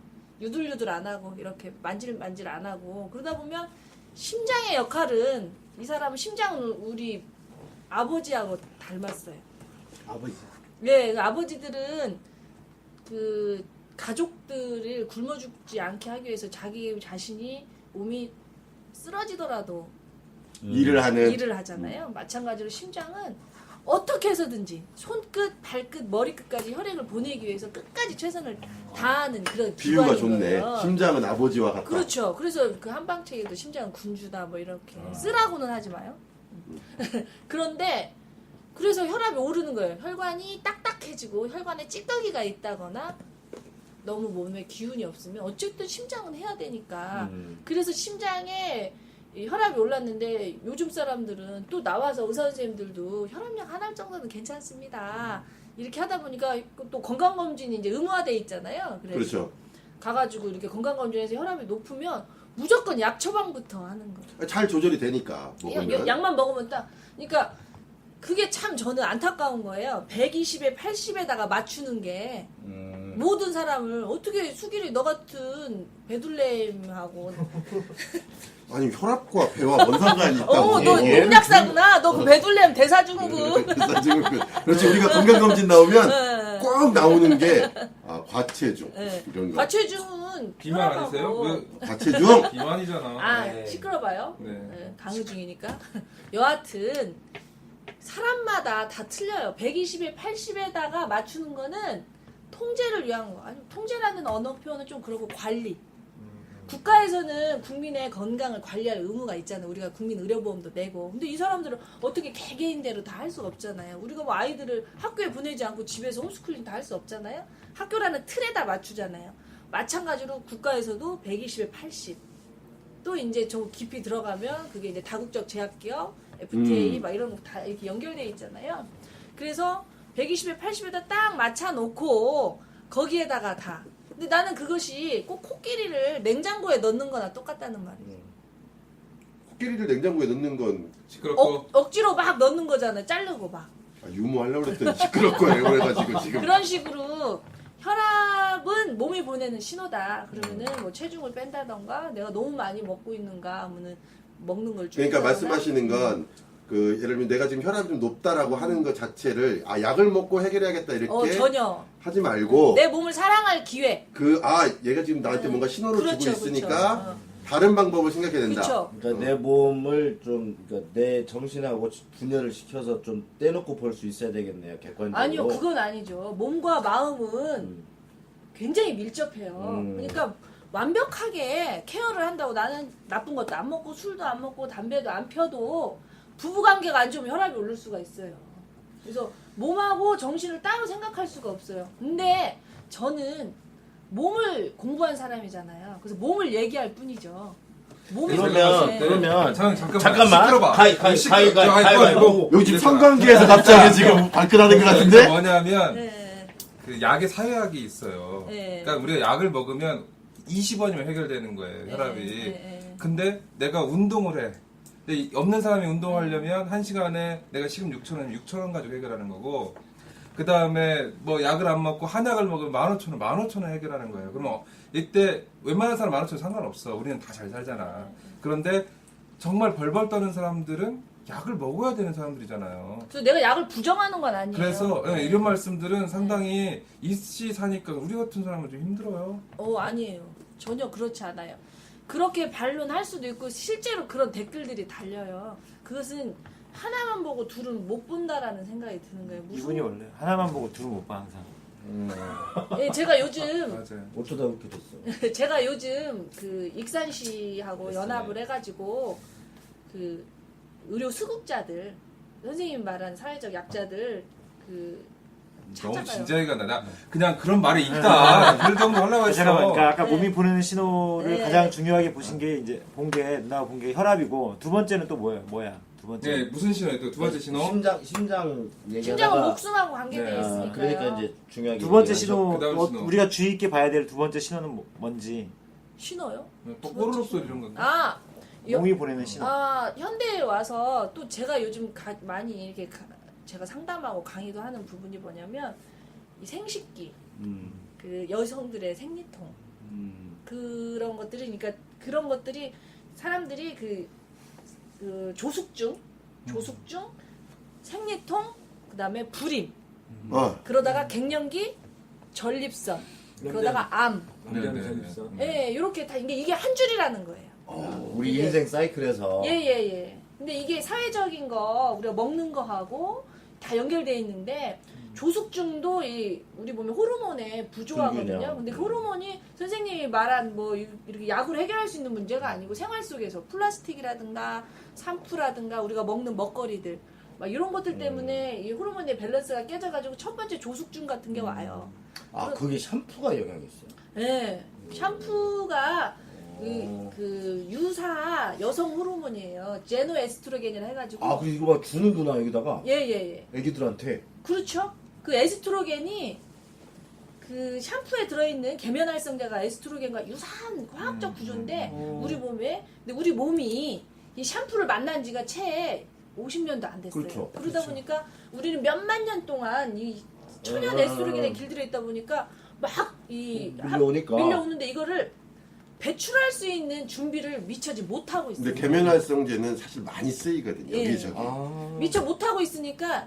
유들유들 안 하고 이렇게 만질만질 안 하고 그러다 보면 심장의 역할은 이 사람은 심장은 우리 아버지하고 닮았어요. 아버지. 네, 그 아버지들은 그 가족들을 굶어 죽지 않게 하기 위해서 자기 자신이 몸이 쓰러지더라도 일을 하는 일을 하잖아요. 마찬가지로 심장은 어떻게 해서든지 손끝, 발끝, 머리끝까지 혈액을 보내기 위해서 끝까지 최선을 다하는 그런 비유가 기관인 좋네. 거예요. 심장은 아버지와 같다. 그렇죠. 그래서 그 한방책에도 심장은 군주다 뭐 이렇게 쓰라고는 하지 마요. 그런데 그래서 혈압이 오르는 거예요. 혈관이 딱딱해지고 혈관에 찌꺼기가 있다거나 너무 몸에 기운이 없으면 어쨌든 심장은 해야 되니까 그래서 심장에 이 혈압이 올랐는데 요즘 사람들은 또 나와서 의사 선생님들도 혈압약 하나 정도는 괜찮습니다. 이렇게 하다 보니까 또 건강검진이 이제 의무화돼 있잖아요. 그래서 그렇죠. 가가지고 이렇게 건강검진에서 혈압이 높으면 무조건 약 처방부터 하는 거예요. 잘 조절이 되니까 먹으면. 약만 먹으면 딱. 그러니까 그게 참 저는 안타까운 거예요. 120에 80에다가 맞추는 게 모든 사람을 어떻게 수길이 너 같은 베들레헴하고 아니 혈압과 배와 뭔 상관이 있다고. 너 농약사구나. 너 그 베들레헴 대사증후군. 그래서 지금 그렇지 우리가 건강검진 나오면 꼭 나오는 게 과체중 네. 이런 거. 과체중은 비만 혈압하고- 아니세요? 과체중 비만이잖아. 시끄러봐요. 네. 강의 중이니까. 여하튼 사람마다 다 틀려요. 120에 80에다가 맞추는 거는 통제를 위한 거. 아니 통제라는 언어 표현은 좀 그러고 관리. 국가에서는 국민의 건강을 관리할 의무가 있잖아요. 우리가 국민 의료보험도 내고. 근데 이 사람들은 어떻게 개개인대로 다 할 수가 없잖아요. 우리가 뭐 아이들을 학교에 보내지 않고 집에서 홈스쿨링 다 할 수 없잖아요. 학교라는 틀에다 맞추잖아요. 마찬가지로 국가에서도 120에 80. 또 이제 좀 깊이 들어가면 그게 이제 다국적 제약기업, FTA 막 이런 거 다 이렇게 연결돼 있잖아요. 그래서 120에 80에다 딱 맞춰놓고 거기에다가 다. 근데 나는 그것이 꼭 코끼리를 냉장고에 넣는 거나 똑같다는 말이에요. 코끼리를 냉장고에 넣는 건 시끄럽고 억지로 막 넣는 거잖아요. 자르고 막. 유머하려고 그랬더니 시끄럽고 그래가지고 지금 그런 식으로 혈압은 몸이 보내는 신호다. 그러면은 뭐 체중을 뺀다던가 내가 너무 많이 먹고 있는가 하면은 먹는 걸 그러니까 줄이거나. 말씀하시는 건 그 예를 들면 내가 지금 혈압이 좀 높다라고 하는 것 자체를 약을 먹고 해결해야겠다 이렇게 전혀. 하지 말고 내 몸을 사랑할 기회. 얘가 지금 나한테 뭔가 신호를 그렇죠, 주고 있으니까 그렇죠. 다른 방법을 생각해야 된다. 그렇죠. 그러니까 내 몸을 좀 그러니까 내 정신하고 분열을 시켜서 좀 떼놓고 볼 수 있어야 되겠네요. 객관적으로. 아니요, 그건 아니죠. 몸과 마음은 굉장히 밀접해요. 그러니까 완벽하게 케어를 한다고 나는 나쁜 것도 안 먹고 술도 안 먹고 담배도 안 펴도 부부관계가 안 좋으면 혈압이 오를 수가 있어요. 그래서 몸하고 정신을 따로 생각할 수가 없어요. 근데 저는 몸을 공부한 사람이잖아요. 그래서 몸을 얘기할 뿐이죠. 몸이 그러면 잠깐만 시끄러봐. 가위바위보. 여기 지금 성관계에서 갑자기 지금 발끈하는 것 같은데? 뭐냐면 네. 그 약에 사유약이 있어요. 네. 그러니까 우리가 약을 먹으면 20원이면 해결되는 거예요, 혈압이. 네. 근데 내가 운동을 해. 근데 없는 사람이 운동하려면 1시간에 내가 시급 6,000원, 6,000원 가지고 해결하는 거고, 그 다음에 뭐 약을 안 먹고 한약을 먹으면 15,000원, 15,000원 해결하는 거예요. 그러면 이때 웬만한 사람 15,000원 상관없어. 우리는 다 잘 살잖아. 그런데 정말 벌벌 떠는 사람들은 약을 먹어야 되는 사람들이잖아요. 그래서 내가 약을 부정하는 건 아니에요. 그래서 이런 말씀들은 상당히 이씨 사니까 우리 같은 사람은 좀 힘들어요. 아니에요. 전혀 그렇지 않아요. 그렇게 반론할 수도 있고 실제로 그런 댓글들이 달려요. 그것은 하나만 보고 둘은 못 본다라는 생각이 드는 거예요. 이분이 원래 하나만 보고 둘은 못 봐 항상. 예, 제가 요즘 맞아요. 어쩌다 그렇게 됐어. 제가 요즘 그 익산시하고 연합을 해가지고 그 의료 수급자들, 선생님이 말한 사회적 약자들 그 너무 찾아가요. 진지하게 간다. 나 그냥 그런 말이 있다. 그 정도 하려고 했어. 잠깐만, 그러니까 아까 네. 몸이 보내는 신호를 네. 가장 중요하게 보신 게 이제 누나가 본 게 혈압이고 두 번째는 또 뭐야? 두 번째. 네, 무슨 신호예요? 두 번째 신호? 심장 심장은 얘기하다가 목숨하고 관계되어 네. 있으니까요. 그러니까 이제 중요하게 두 번째 얘기하죠. 신호, 그다음 신호. 우리가 주의 있게 봐야 될 두 번째 신호는 뭔지. 신호요? 또 뽀로로 소리 이런 건가? 아, 여- 몸이 보내는 신호. 현대에 와서 또 제가 요즘 많이 이렇게 제가 상담하고 강의도 하는 부분이 뭐냐면 이 생식기, 그 여성들의 생리통 그런 것들이 그러니까 그런 것들이 사람들이 그 조숙중, 생리통, 그다음에 불임, 그러다가 갱년기, 전립선, 그러다가 암, 예, 이렇게 다 이게 한 줄이라는 거예요. 우리 이게- 인생 사이클에서 예. 근데 이게 사회적인 거 우리가 먹는 거하고 다 연결돼 있는데 조숙중도 우리 몸에 호르몬에 부조하거든요. 불균형. 근데 그 호르몬이 선생님이 말한 뭐 이렇게 약으로 해결할 수 있는 문제가 아니고 생활 속에서 플라스틱이라든가 샴푸라든가 우리가 먹는 먹거리들 막 이런 것들 때문에 이 호르몬의 밸런스가 깨져가지고 첫 번째 조숙중 같은 게 와요. 아 그게 샴푸가 영향이 있어요. 네, 샴푸가 그 유사 여성 호르몬이에요. 제노에스트로겐이라 해가지고. 아 그리고 이거 막 주는구나 여기다가 예. 애기들한테. 그렇죠. 그 에스트로겐이 그 샴푸에 들어있는 계면활성제가 에스트로겐과 유사한 화학적 구조인데 우리 몸에 근데 우리 몸이 이 샴푸를 만난 지가 채 50년도 안 됐어요. 그렇죠. 그러다 보니까 우리는 몇만 년 동안 이 천연 에스트로겐에 길들여 있다 보니까 막 밀려오는데 이거를 배출할 수 있는 준비를 미처지 못하고 있어요. 근데 계면활성제는 사실 많이 쓰이거든요. 예. 여기저기. 미처 못하고 있으니까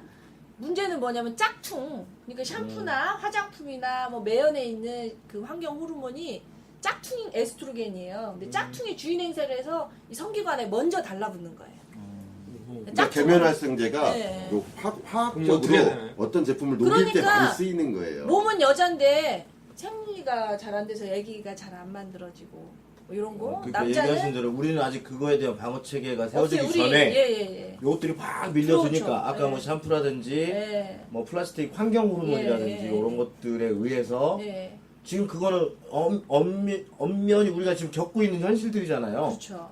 문제는 뭐냐면 짝퉁. 그러니까 샴푸나 화장품이나 뭐 매연에 있는 그 환경 호르몬이 짝퉁인 에스트로겐이에요. 근데 짝퉁이 주인 행세를 해서 이 성기관에 먼저 달라붙는 거예요. 그러니까 계면활성제가 네. 요 화학적으로 어떻게 해야 되나요? 어떤 제품을 녹일 때 그러니까 많이 쓰이는 거예요. 몸은 여자인데 생리가 잘 안 돼서 아기가 잘 안 만들어지고 뭐 이런 거. 그러니까 얘기하신 남자는 대로 우리는 아직 그거에 대한 방어 체계가 세워지기 없어요. 전에 예. 요것들이 팍 밀려드니까 그렇죠. 아까 뭐 예. 샴푸라든지 예. 뭐 플라스틱 환경 호르몬이라든지 예. 이런 것들에 의해서 예. 지금 그거는 엄연히 우리가 지금 겪고 있는 현실들이잖아요. 그렇죠.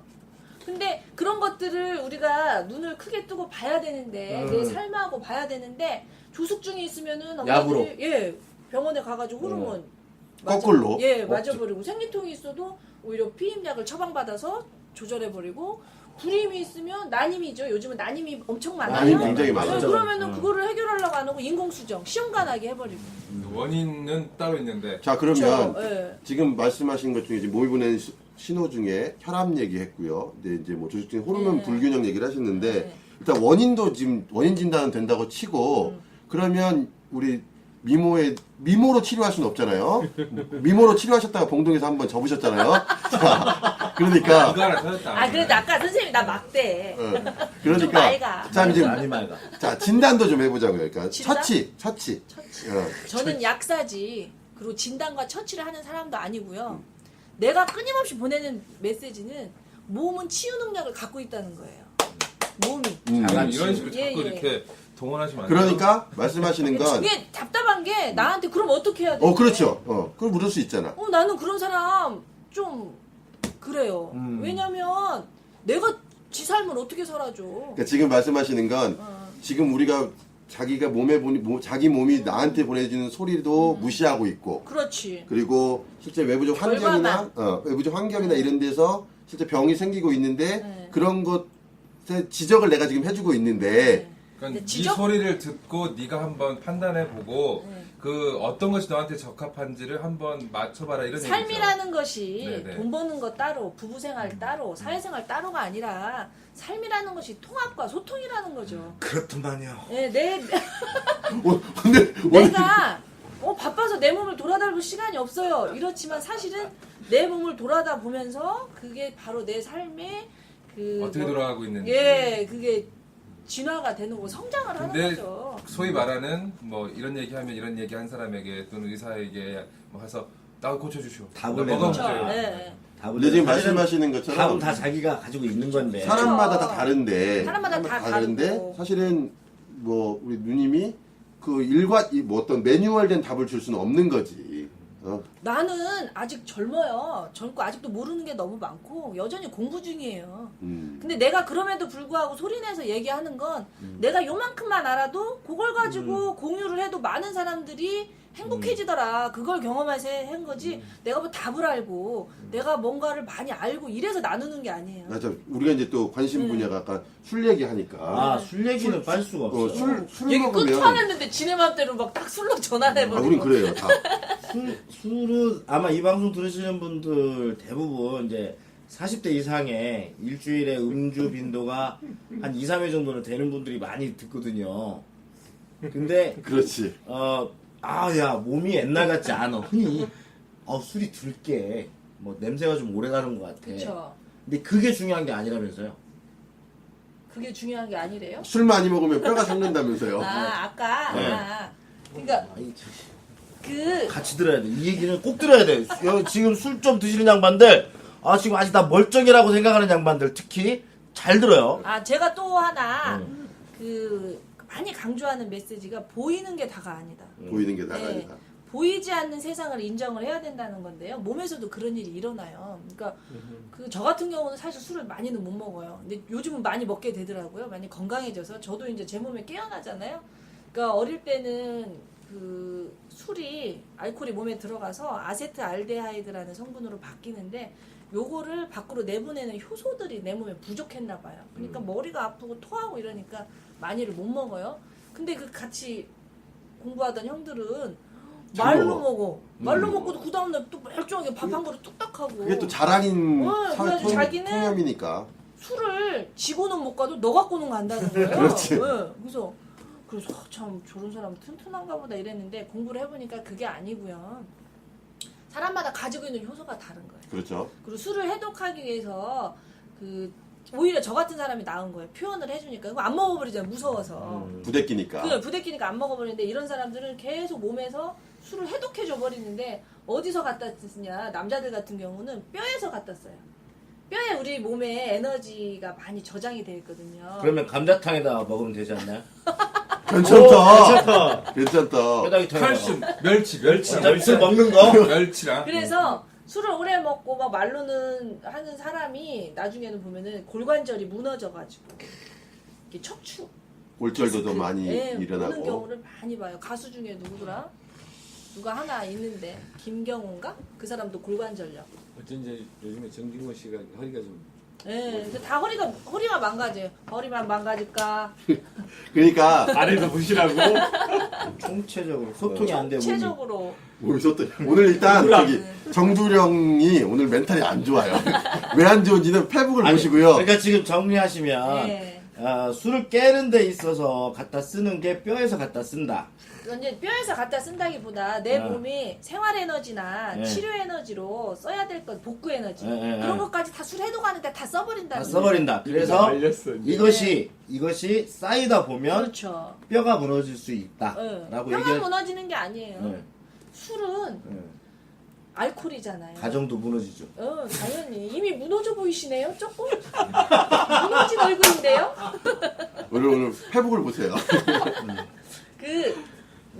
근데 그런 것들을 우리가 눈을 크게 뜨고 봐야 되는데 내 삶하고 봐야 되는데 조숙중이 있으면은 약으로. 엄마들이 병원에 가가지고 호르몬 거꾸로? 맞아버리고 생리통이 있어도 오히려 피임약을 처방받아서 조절해버리고 불임이 있으면 난임이죠. 요즘은 난임이 엄청 많아요. 난임 굉장히 많아요. 그러면은 그거를 해결하려고 안 하고 인공수정 시험관하게 해버리고. 원인은 따로 있는데. 자 그러면 그렇죠. 예. 지금 말씀하신 것 중에 이제 몸이 보내는 신호 중에 혈압 얘기했고요. 근데 이제 뭐 조직적인 호르몬 네. 불균형 얘기를 하셨는데 네. 일단 원인도 지금 원인 진단은 된다고 치고 그러면 우리 미모로 치료할 수는 없잖아요. 미모로 치료하셨다가 봉동에서 한번 접으셨잖아요. 자, 그러니까 이거 하나 터졌다. 아 그래도 아까 선생님이 나 막대. 좀 그러니까 맑아. 자 이제 많이 맑아. 자 진단도 좀 해보자고요. 그러니까 진단? 처치. 저는 약사지. 그리고 진단과 처치를 하는 사람도 아니고요. 내가 끊임없이 보내는 메시지는 몸은 치유 능력을 갖고 있다는 거예요. 몸이. 이런 식으로 예, 자꾸 예. 이렇게 동원하시면 안 돼요. 그러니까 말씀하시는 건 이게 답답한 게 나한테 그럼 어떻게 해야 돼? 그렇죠. 그걸 물을 수 있잖아. 나는 그런 사람 좀 그래요. 왜냐면 내가 지 삶을 어떻게 살아줘? 그러니까 지금 말씀하시는 건 지금 우리가 자기가 자기 몸이 나한테 보내주는 소리도 무시하고 있고 그렇지. 그리고 실제 외부적 환경이나 이런 데서 실제 병이 생기고 있는데 네. 그런 것에 지적을 내가 지금 해주고 있는데 그러니까 근데 네 소리를 듣고 네가 한번 판단해보고 네. 그 어떤 것이 너한테 적합한지를 한번 맞춰봐라 이런 얘기죠. 삶이라는 것이 네네. 돈 버는 거 따로, 부부생활 따로, 사회생활 따로가 아니라 삶이라는 것이 통합과 소통이라는 거죠. 그렇더만요. 네, 오늘 내가 바빠서 내 몸을 돌아다볼 시간이 없어요. 이렇지만 사실은 내 몸을 돌아다 보면서 그게 바로 내 삶의 그 어떻게 돌아가고 있는지. 예, 그게 진화가 되는 거고 성장을 하는 근데 거죠. 소위 말하는 뭐 이런 얘기하면 이런 얘기 한 사람에게 또는 의사에게 뭐 해서 나 고쳐주시오. 답을 나 뭐가 내놓죠. 문제예요? 네. 근데 지금 사실은 말씀하시는 것처럼 답은 다 자기가 가지고 있는 건데. 사람마다 다 다른데 사람마다 다 다르고. 사실은 뭐 우리 누님이 그 뭐 어떤 매뉴얼된 답을 줄 수는 없는 거지. 나는 아직 젊어요. 젊고 아직도 모르는 게 너무 많고 여전히 공부 중이에요. 근데 내가 그럼에도 불구하고 소리내서 얘기하는 건 내가 요만큼만 알아도 그걸 가지고 공유를 해도 많은 사람들이 행복해지더라. 그걸 경험해서 한 거지. 내가 뭐 답을 알고 내가 뭔가를 많이 알고 이래서 나누는 게 아니에요. 맞아. 우리가 이제 또 관심 분야가 아까 술 얘기하니까. 아, 술 얘기는 빠질 수가 없어. 술 얘기 먹으면. 끝도 안 했는데 지네 맘대로 막 딱 술로 전환해버리고. 우린 그래요. 다. 술은 아마 이 방송 들으시는 분들 대부분 이제 40대 이상의 일주일에 음주 빈도가 한 2, 3회 정도는 되는 분들이 많이 듣거든요. 근데 그렇지. 야 몸이 옛날 같지 않아. 흔히 술이 들게 뭐 냄새가 좀 오래 가는 것 같아. 그쵸. 근데 그게 중요한 게 아니라면서요. 그게 중요한 게 아니래요? 술 많이 먹으면 뼈가 썩는다면서요. 아까. 네. 그러니까 그 같이 들어야 돼. 이 얘기는 꼭 들어야 돼. 지금 술 좀 드시는 양반들, 지금 아직 다 멀쩡이라고 생각하는 양반들 특히 잘 들어요. 제가 또 하나 그 많이 강조하는 메시지가 보이는 게 다가 아니다. 보이는 게 네. 나가니까. 보이지 않는 세상을 인정을 해야 된다는 건데요. 몸에서도 그런 일이 일어나요. 그러니까 저 같은 경우는 사실 술을 많이는 못 먹어요. 근데 요즘은 많이 먹게 되더라고요. 많이 건강해져서 저도 이제 제 몸에 깨어나잖아요. 그러니까 어릴 때는 그 술이 알코올이 몸에 들어가서 아세트알데하이드라는 성분으로 바뀌는데 요거를 밖으로 내보내는 효소들이 내 몸에 부족했나 봐요. 그러니까 머리가 아프고 토하고 이러니까 많이를 못 먹어요. 근데 그 같이 공부하던 형들은 잘 말로 먹어. 먹어. 말로 먹고도 그 다음날 또 멀쩡하게 밥 한 그릇 뚝딱 하고. 그게 또 자랑인 그래가지고 자기는 통념이니까. 술을 지고는 못 가도 너 갖고는 간다는 거예요. 그렇지. 그래서 참 저런 사람 튼튼한가 보다 이랬는데 공부를 해보니까 그게 아니고요. 사람마다 가지고 있는 효소가 다른 거예요. 그렇죠. 그리고 술을 해독하기 위해서 오히려 저 같은 사람이 나은 거예요. 표현을 해주니까 그거 안 먹어버리잖아요. 무서워서. 부대끼니까. 그 부대끼니까 안 먹어버리는데 이런 사람들은 계속 몸에서 술을 해독해줘 버리는데 어디서 갖다 쓰냐. 남자들 같은 경우는 뼈에서 갖다 써요. 뼈에 우리 몸에 에너지가 많이 저장이 되어 있거든요. 그러면 감자탕에다 먹으면 되지 않나요? 괜찮다. 괜찮다. 뼈다귀 탕에다가. 칼슘, 멸치. 어차피 술 먹는 거? 멸치랑. 그래서 술을 오래 먹고 막 말로는 하는 사람이 나중에는 보면은 골관절이 무너져가지고 이렇게 척추 골절도 더 많이 오는 일어나고. 경우를 많이 봐요. 가수 중에 누가 하나 있는데 김경호인가? 그 사람도 골관절염. 어쩐지 요즘에 정진모 씨가 허리가 좀 그래서 다 허리가 망가져요. 허리만 망가질까? 그러니까 아래서 보시라고. 총체적으로 소통이 안 돼. 몸이. 체적으로 여기서 또 오늘 일단 저기 정두령이 오늘 멘탈이 안 좋아요. 왜 안 좋은지는 페북을 보시고요. 그러니까 지금 정리하시면 네. 술을 깨는 데 있어서 갖다 쓰는 게 뼈에서 갖다 쓴다. 이제 뼈에서 갖다 쓴다기보다 내 몸이 생활 에너지나 네. 치료 에너지로 써야 될 것, 복구 에너지 네. 그런 것까지 다 술 해독하는데 다 써버린다는 다 써버린다. 그래서 말렸어, 이것이 쌓이다 보면 그렇죠. 뼈가 무너질 수 있다라고 뼈가 얘기해. 무너지는 게 아니에요. 네. 술은 알코올이잖아요. 가정도 무너지죠. 당연히 이미 무너져 보이시네요. 조금 무너진 얼굴인데요. 오늘 페북을 보세요.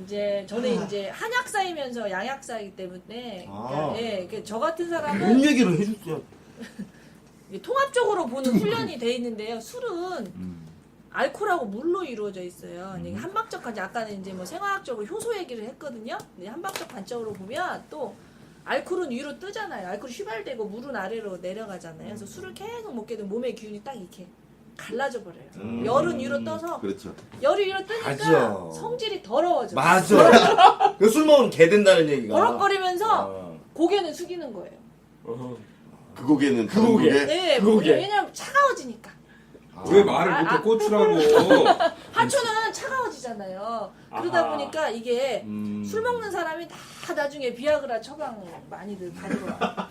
이제 저는 이제 한약사이면서 양약사이기 때문에 저 같은 뭔 사람은 얘기를 해줬어요. 통합적으로 보는 훈련이 돼 있는데요. 술은 알코올하고 물로 이루어져 있어요. 근데 한방적 아까는 이제 뭐 생화학적으로 효소 얘기를 했거든요. 근데 한방적 관점으로 보면 또 알코올은 위로 뜨잖아요. 알코올이 휘발되고 물은 아래로 내려가잖아요. 그래서 술을 계속 먹게 되면 몸의 기운이 딱 이렇게 갈라져 버려요. 열은 위로 떠서 그렇죠. 열이 위로 뜨니까 맞아. 성질이 더러워져. 맞아. 그 술 먹으면 개 된다는 얘기가. 버럭거리면서 고개는 숙이는 거예요. 그 고개는 그 고개. 네, 그 고개. 왜냐면 차가워지니까. 왜 말을 못해 고추라고. 하초는 차가워지잖아요. 그러다 아하. 보니까 이게 술 먹는 사람이 다 나중에 비아그라 처방 많이들 받으러 와요.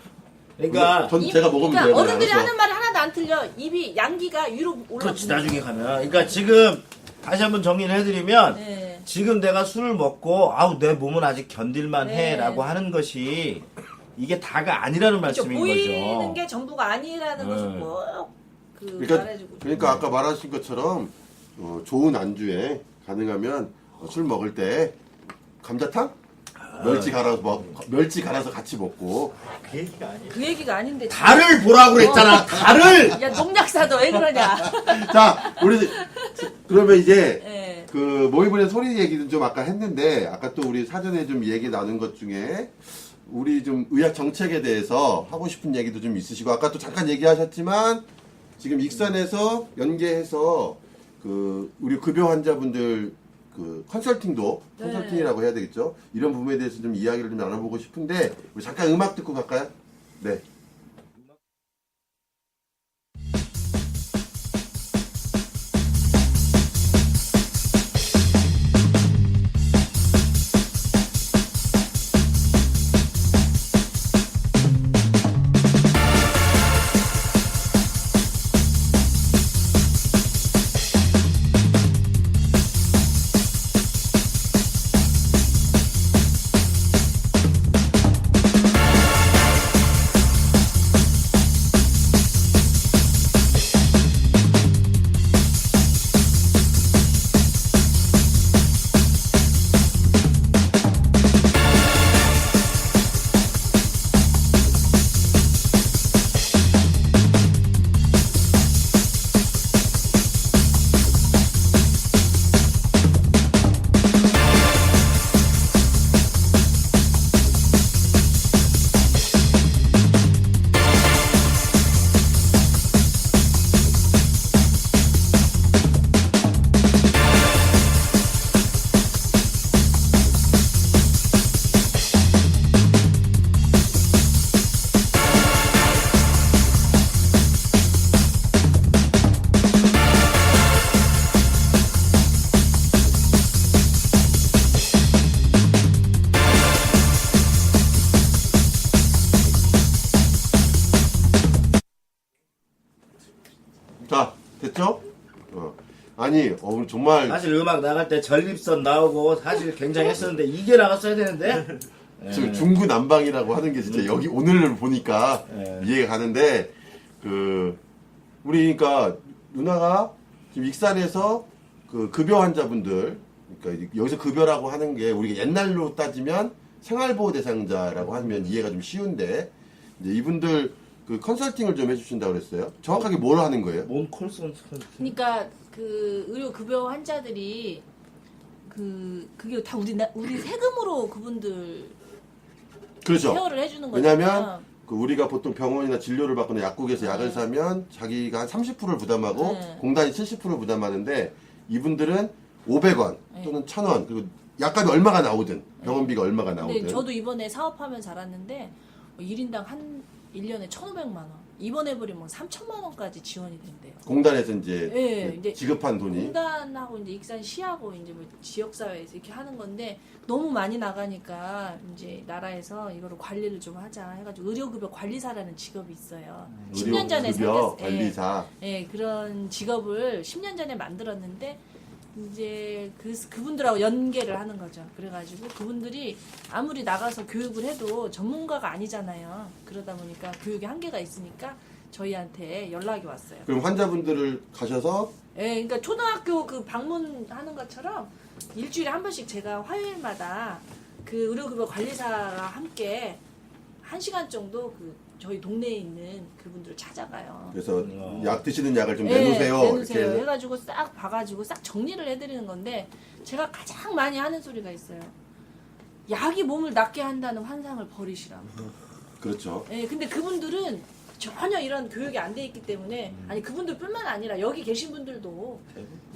그러니까 제가 먹으면 그러니까 돼요. 어른들이 알아서. 하는 말이 하나도 안 틀려. 입이 양기가 위로 그렇지 올라오는 나중에 가면. 그러니까 지금 다시 한번 정리를 해드리면 네. 지금 내가 술을 먹고 내 몸은 아직 견딜만 네. 해라고 하는 것이 이게 다가 아니라는 그렇죠. 말씀인 보이는 거죠. 게 전부가 아니라는 것을 네. 꼭그 말해주고. 그러니까 아까 말하신 것처럼 좋은 안주에 가능하면 술 먹을 때 감자탕? 멸치 갈아서 같이 먹고. 그 얘기가 아니에요. 그 얘기가 아닌데. 달을 보라고 그랬잖아. 달을. 야 농약사도 왜 그러냐. 자, 우리 그러면 이제 네. 그 모이분의 소리 얘기는 좀 아까 했는데 아까 또 우리 사전에 좀 얘기 나눈 것 중에 우리 좀 의학 정책에 대해서 하고 싶은 얘기도 좀 있으시고 아까 또 잠깐 얘기하셨지만 지금 익산에서 연계해서 그 우리 급여 환자분들 그 컨설팅도 네. 컨설팅이라고 해야 되겠죠. 이런 부분에 대해서 좀 이야기를 좀 나눠보고 싶은데 우리 잠깐 음악 듣고 갈까요? 네. 자, 됐죠? 아니, 오늘 정말 사실 음악 나갈 때 전립선 나오고 사실 굉장히 했었는데 이게 나갔어야 되는데. 지금 중구난방이라고 하는 게 진짜 여기 오늘 보니까 이해가 가는데 그 우리 그러니까 누나가 지금 익산에서 그 급여 환자분들 그러니까 여기서 급여라고 하는 게 우리가 옛날로 따지면 생활보호 대상자라고 하면 이해가 좀 쉬운데 이제 이분들 그 컨설팅을 좀 해주신다고 그랬어요. 정확하게 뭘 하는 거예요? 몸 콜선. 그러니까 그 의료 급여 환자들이 그게 다 우리 세금으로 그분들 그렇죠. 케어를 해주는 거잖아요. 왜냐하면 그 우리가 보통 병원이나 진료를 받거나 약국에서 약을 사면 자기가 한 30%를 부담하고 네. 공단이 70%를 부담하는데 이분들은 500원 네. 또는 1,000원 그리고 약값이 얼마가 나오든 병원비가 얼마가 근데 나오든 저도 이번에 사업하면서 알았는데 1인당 한 1년에 1,500만 원. 입원해버리면 3천만 원까지 지원이 된대요. 공단에서 이제, 네, 이제 지급한 돈이 공단하고 이제 익산시하고 이제 뭐 지역사회에서 이렇게 하는 건데 너무 많이 나가니까 이제 나라에서 이거를 관리를 좀 하자 해가지고 의료급여 관리사라는 직업이 있어요. 10년 전에 의료급여 생겼, 관리사 예, 그런 직업을 10년 전에 만들었는데 이제 그분들하고 연계를 하는 거죠. 그래가지고 그분들이 아무리 나가서 교육을 해도 전문가가 아니잖아요. 그러다 보니까 교육에 한계가 있으니까 저희한테 연락이 왔어요. 그럼 환자분들을 가셔서 예, 그러니까 초등학교 그 방문하는 것처럼 일주일에 한 번씩 제가 화요일마다 그 의료급여 관리사가 함께 1시간 정도 그 저희 동네에 있는 그분들을 찾아가요. 그래서 약 드시는 약을 좀 예, 내놓으세요. 내놓으세요. 이렇게 해서. 해가지고 싹 봐가지고 싹 정리를 해드리는 건데 제가 가장 많이 하는 소리가 있어요. 약이 몸을 낫게 한다는 환상을 버리시라고. 그렇죠. 예, 근데 그분들은 전혀 이런 교육이 안 돼 있기 때문에 아니 그분들뿐만 아니라 여기 계신 분들도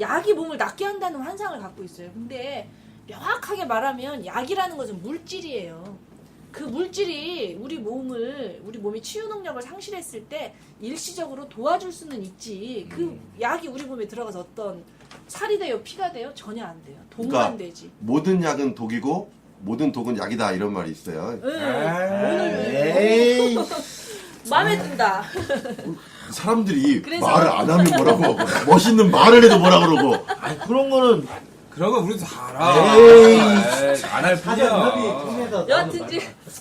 약이 몸을 낫게 한다는 환상을 갖고 있어요. 근데 명확하게 말하면 약이라는 것은 물질이에요. 그 물질이 우리 몸이 치유 능력을 상실했을 때 일시적으로 도와줄 수는 있지. 그 약이 우리 몸에 들어가서 어떤 살이 돼요, 피가 돼요? 전혀 안 돼요. 독만 그러니까 되지. 모든 약은 독이고 모든 독은 약이다 이런 말이 있어요. 오늘 에이. 마음에 든다. 사람들이 그래서- 말을 안 하면 뭐라고 하고 멋있는 말을 해도 뭐라 그러고 아니 그런 거는 그런 거 우리도 다 알아. 안 할 뿐이야.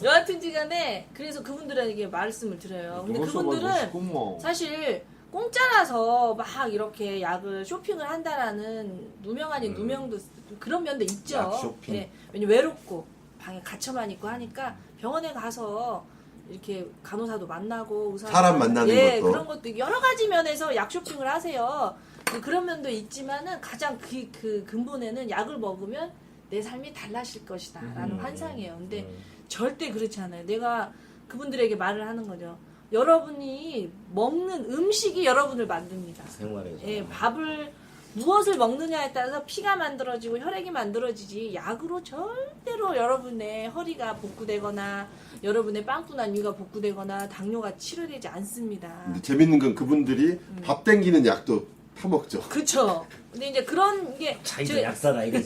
여하튼지 간에 그래서 그분들에게 말씀을 드려요. 근데 그분들은 사실 공짜라서 막 이렇게 약을 쇼핑을 한다라는 누명 아닌 누명도 그런 면도 있죠. 약 쇼핑. 예, 왜냐면 외롭고 방에 갇혀만 있고 하니까 병원에 가서 이렇게 간호사도 만나고 의사 사람 만나는 것도. 그런 것도 여러 가지 면에서 약 쇼핑을 하세요. 그런 면도 있지만은 가장 그 근본에는 약을 먹으면 내 삶이 달라질 것이다라는 환상이에요. 근데 절대 그렇지 않아요. 내가 그분들에게 말을 하는 거죠. 여러분이 먹는 음식이 여러분을 만듭니다. 생활에서. 예, 밥을 무엇을 먹느냐에 따라서 피가 만들어지고 혈액이 만들어지지 약으로 절대로 여러분의 허리가 복구되거나 여러분의 빵꾸난 위가 복구되거나 당뇨가 치료되지 않습니다. 근데 재밌는 건 그분들이 밥 땡기는 약도 타먹죠. 그렇죠. 근데 이제 그런 게 자기도 약사다 이거지.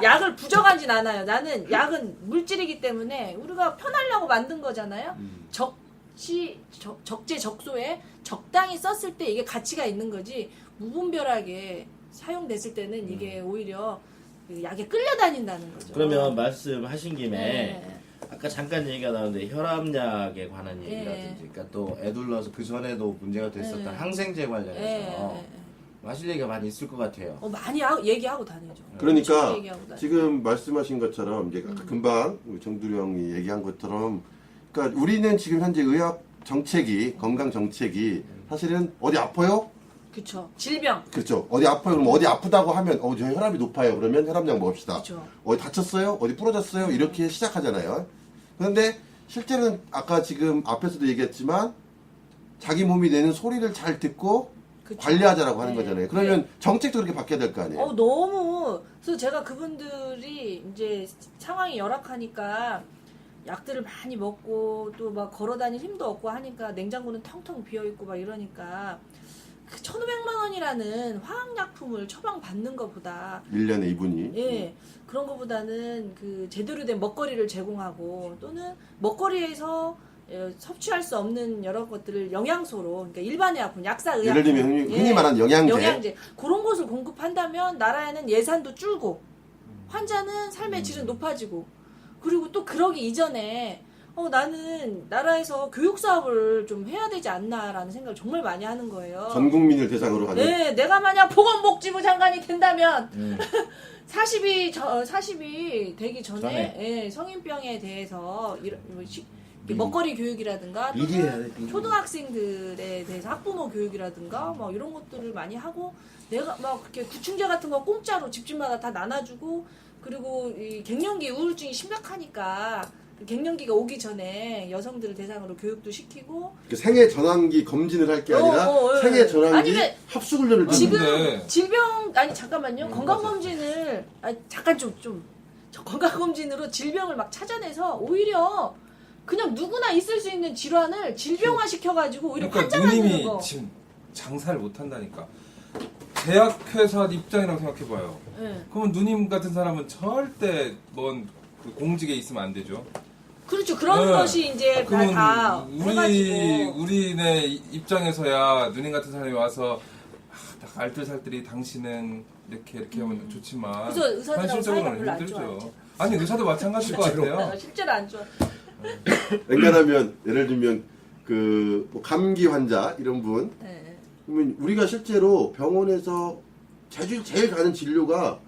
약을 부정하진 않아요. 나는 약은 물질이기 때문에 우리가 편하려고 만든 거잖아요. 적재적소에 적당히 썼을 때 이게 가치가 있는 거지 무분별하게 사용됐을 때는 이게 오히려 그 약에 끌려다닌다는 거죠. 그러면 말씀하신 김에 네. 아까 잠깐 얘기가 나오는데 혈압약에 관한 얘기라든지 그러니까 또 애둘러서 그 전에도 문제가 됐었던 네. 항생제 관련해서 네. 하실 얘기가 많이 있을 것 같아요. 많이 얘기하고 다니죠. 그러니까 엄청 얘기하고 다니죠. 지금 말씀하신 것처럼 이제 아까 금방 우리 정두리 형이 얘기한 것처럼 그러니까 우리는 지금 현재 의학 정책이 건강 정책이 사실은 어디 아파요? 그렇죠. 질병. 그렇죠. 어디 아파요? 그럼 어디 아프다고 하면 저 혈압이 높아요. 그러면 혈압약 먹읍시다. 그렇죠. 어디 다쳤어요? 어디 부러졌어요? 이렇게 시작하잖아요. 그런데 실제로는 아까 지금 앞에서도 얘기했지만 자기 몸이 내는 소리를 잘 듣고 그쵸. 관리하자라고 하는 네. 거잖아요. 그러면 정책도 그렇게 바뀌어야 될 거 아니에요. 너무 그래서 제가 그분들이 이제 상황이 열악하니까 약들을 많이 먹고 또 막 걸어다닐 힘도 없고 하니까 냉장고는 텅텅 비어 있고 막 이러니까 그 1,500만 원이라는 화학약품을 처방받는 것보다 1년에 이분이. 예 그런 것보다는 그 제대로 된 먹거리를 제공하고 또는 먹거리에서 섭취할 수 없는 여러 것들을 영양소로 그러니까 일반의 약품, 약사 의약품 예를 들면 흔히 말하는 영양제. 그런 것을 공급한다면 나라에는 예산도 줄고 환자는 삶의 질은 높아지고 그리고 또 그러기 이전에 나는 나라에서 교육 사업을 좀 해야 되지 않나라는 생각을 정말 많이 하는 거예요. 전 국민을 대상으로 하는. 네, 내가 만약 보건복지부 장관이 된다면 40이 되기 전에 예, 성인병에 대해서 먹거리 교육이라든가 미리 해야 돼, 미리. 초등학생들에 대해서 학부모 교육이라든가 뭐 이런 것들을 많이 하고 내가 막 그렇게 구충제 같은 거 공짜로 집집마다 다 나눠주고 그리고 이 갱년기 우울증이 심각하니까 갱년기가 오기 전에 여성들을 대상으로 교육도 시키고 생애 전환기 검진을 할 게 아니라 생애 전환기 아니면 합숙훈련을 받는 지금 근데- 질병 잠깐만요 건강검진을 잠깐 좀 건강검진으로 질병을 막 찾아내서 오히려 그냥 누구나 있을 수 있는 질환을 질병화 시켜가지고 오히려 그러니까 환자 만드는 누님이 거. 지금 장사를 못 한다니까. 제약회사 입장이라고 생각해봐요. 예. 그러면 누님 같은 사람은 절대 뭔 그 공직에 있으면 안 되죠. 그렇죠. 그런 네. 것이 이제 그러면 다 해가지고 우리네 입장에서야 누님 같은 사람이 와서 딱 알뜰살뜰히 당신은 이렇게 하면 좋지만 그래서 의사들하고 사이가 현실적으로는 별로 안 힘들죠. 좋아하죠. 아니 의사도 마찬가지일 것 같아요. 실제로 안 좋아. 웬간하면 예를 들면 뭐 감기 환자 이런 분 네. 그러면 우리가 실제로 병원에서 제일 가는 진료가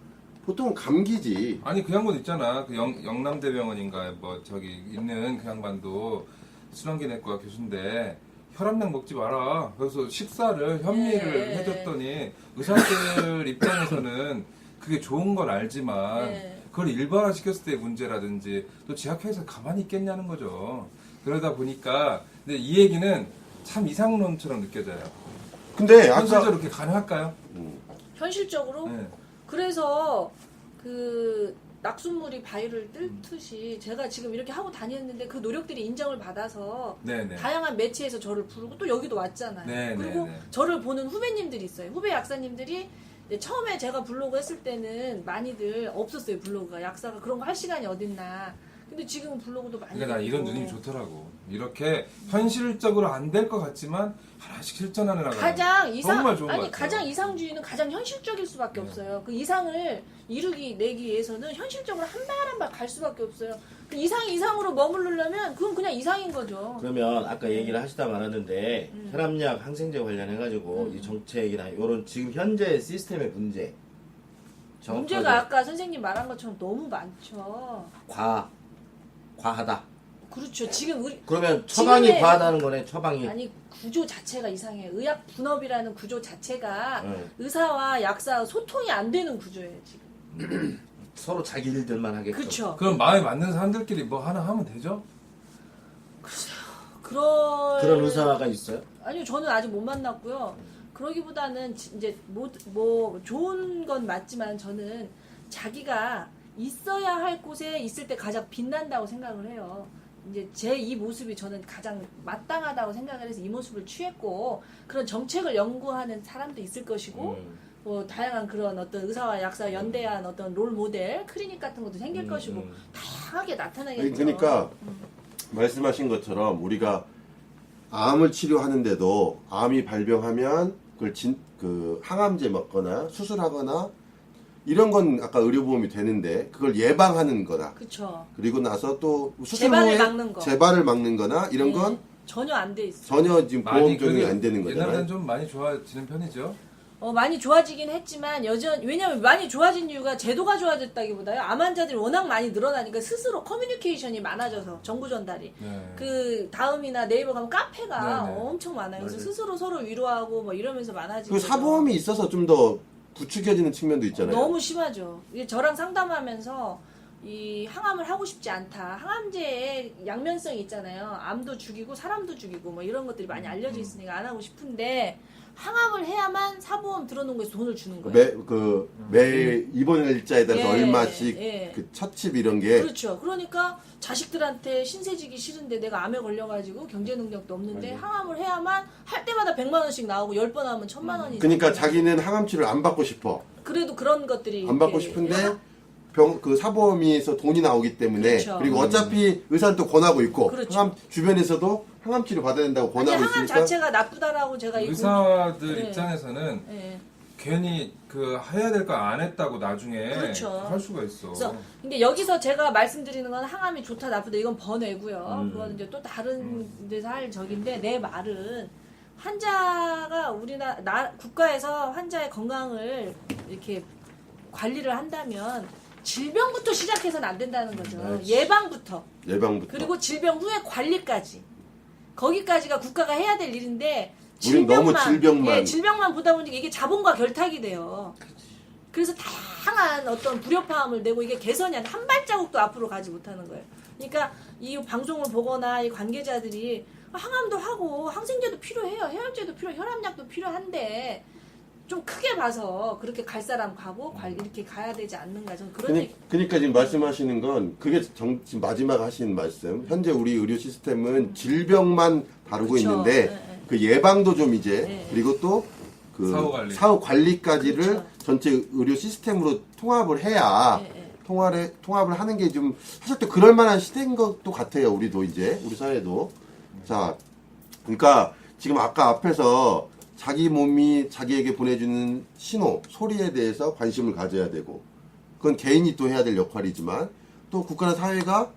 보통은 감기지. 아니 그 양반 있잖아. 그 영남대병원인가 뭐 저기 있는 그 양반도 순환기내과 교수인데 혈압약 먹지 마라. 그래서 식사를 현미를 네. 해줬더니 의사들 입장에서는 그게 좋은 건 알지만 네. 그걸 일반화 시켰을 때의 문제라든지 또 제약회사에서 가만히 있겠냐는 거죠. 그러다 보니까 근데 이 얘기는 참 이상론처럼 느껴져요. 근데 현실적으로 아까 그렇게 가능할까요? 현실적으로 네. 그래서 그 낙숫물이 바위를 뜰듯이 제가 지금 이렇게 하고 다녔는데 그 노력들이 인정을 받아서 네네. 다양한 매체에서 저를 부르고 또 여기도 왔잖아요. 네, 그리고 네, 네. 저를 보는 후배님들이 있어요. 후배 약사님들이 이제 처음에 제가 블로그 했을 때는 많이들 없었어요. 블로그가 약사가 그런 거 할 시간이 어딨나. 근데 지금은 블로그도 많이. 그러니까 나 이런 되고. 누님이 좋더라고. 이렇게 현실적으로 안 될 것 같지만 하나씩 실천하는 아가 가장 이상 정말 좋은 것 아니 같아요. 가장 이상주의는 가장 현실적일 수밖에 없어요. 그 이상을 내기 위해서는 현실적으로 한 발 한 발 갈 수밖에 없어요. 그 이상으로 머무르려면 그건 그냥 이상인 거죠. 그러면 아까 얘기를 하시다 말았는데 혈압약 항생제 관련해가지고 음. 이 정책이나 이런 지금 현재 시스템의 문제 문제가 아까 선생님 말한 것처럼 너무 많죠. 과하다. 그렇죠. 지금 그러면 처방이 지금의- 과하다는 거네. 처방이. 아니 구조 자체가 이상해요. 의학 분업이라는 구조 자체가 네. 의사와 약사 소통이 안 되는 구조예요 지금. 서로 자기 일들만 하게끔. 그렇죠. 그럼 마음에 맞는 사람들끼리 뭐 하나 하면 되죠? 그런 의사가 있어요? 아니요, 저는 아직 못 만났고요. 그러기보다는 이제 뭐 좋은 건 맞지만 저는 자기가 있어야 할 곳에 있을 때 가장 빛난다고 생각을 해요. 이제 제 이 모습이 저는 가장 마땅하다고 생각을 해서 이 모습을 취했고, 그런 정책을 연구하는 사람도 있을 것이고 뭐 다양한 그런 어떤 의사와 약사 연대한 어떤 롤 모델 클리닉 같은 것도 생길 것이고 다양하게 나타나겠죠. 그러니까 말씀하신 것처럼 우리가 암을 치료하는데도 암이 발병하면 그걸 그 항암제 먹거나 수술하거나 이런 건 아까 의료보험이 되는데 그걸 예방하는 거다. 그렇죠. 그리고 나서 또 수술 재발을 후에 막는 거. 재발을 막는 거나 이런 네, 건 전혀 안 돼 있어요. 전혀 지금 보험 많이 적용이 그게 안 되는 옛날보다는 거잖아요. 좀 많이 좋아지는 편이죠. 많이 좋아지긴 했지만 왜냐면 많이 좋아진 이유가 제도가 좋아졌다기보다요. 암 환자들이 워낙 많이 늘어나니까 스스로 커뮤니케이션이 많아져서 정보 전달이. 네. 그 다음이나 네이버 가면 카페가 네네. 엄청 많아요. 그래서 맞아요. 스스로 서로 위로하고 뭐 이러면서 많아지고. 그 사보험이 있어서 좀 더 부추겨지는 측면도 있잖아요. 너무 심하죠. 이게 저랑 상담하면서 이 항암을 하고 싶지 않다. 항암제의 양면성이 있잖아요. 암도 죽이고 사람도 죽이고 뭐 이런 것들이 많이 알려져 있으니까 안 하고 싶은데 항암을 해야만 사보험 들어놓은 거에서 돈을 주는 거예요. 매 입원 일자에 따라서 예, 얼마씩 예. 그 처칩 이런 게 그렇죠. 그러니까 자식들한테 신세지기 싫은데 내가 암에 걸려가지고 경제 능력도 없는데 항암을 해야만 할 때마다 100만 원씩 나오고 10번 하면 1000만 원이. 그러니까 자기는 항암 치료를 안 받고 싶어. 그래도 그런 것들이 안 받고 이렇게 싶은데 그 사보험에서 돈이 나오기 때문에 그렇죠. 그리고 어차피 의사는 또 권하고 있고 그렇죠. 항암 주변에서도 항암 치료 받아야 된다고 아니 권하고 항암 있으니까 자체가 나쁘다라고 제가 이 의사들 네. 입장에서는 예. 괜히 그 해야 될 거 안 했다고 나중에 그렇죠. 할 수가 있어. 그래서 근데 여기서 제가 말씀드리는 건 항암이 좋다 나쁘다 이건 번외고요. 그건 이제 또 다른 데서 할 적인데 내 말은 환자가 국가에서 환자의 건강을 이렇게 관리를 한다면 질병부터 시작해서는 안 된다는 거죠. 예방부터. 그리고 질병 후에 관리까지. 거기까지가 국가가 해야 될 일인데 우린 너무 질병만. 예, 질병만 보다 보니까 이게 자본과 결탁이 돼요. 그래서 다양한 어떤 불협화음을 내고 이게 개선이 한 발자국도 앞으로 가지 못하는 거예요. 그러니까 이 방송을 보거나 이 관계자들이 항암도 하고 항생제도 필요해요. 해열제도 필요해. 혈압약도 필요한데 좀 크게 봐서 그렇게 갈 사람 가고 이렇게 가야 되지 않는가. 저는 그런 얘기. 그러니까 지금 말씀하시는 건 그게 지금 마지막 하신 말씀. 현재 우리 의료 시스템은 질병만 다루고 그쵸. 있는데 네. 그 예방도 좀 이제 네. 그리고 또 그 사후관리. 사후관리까지를 그렇죠. 전체 의료 시스템으로 통합을 해야 네. 통합을 하는 게 좀 사실 또 그럴 만한 시대인 것도 같아요. 우리도 이제 우리 사회도. 자, 그러니까 지금 아까 앞에서 자기 몸이 자기에게 보내주는 신호, 소리에 대해서 관심을 가져야 되고 그건 개인이 또 해야 될 역할이지만 또 국가나 사회가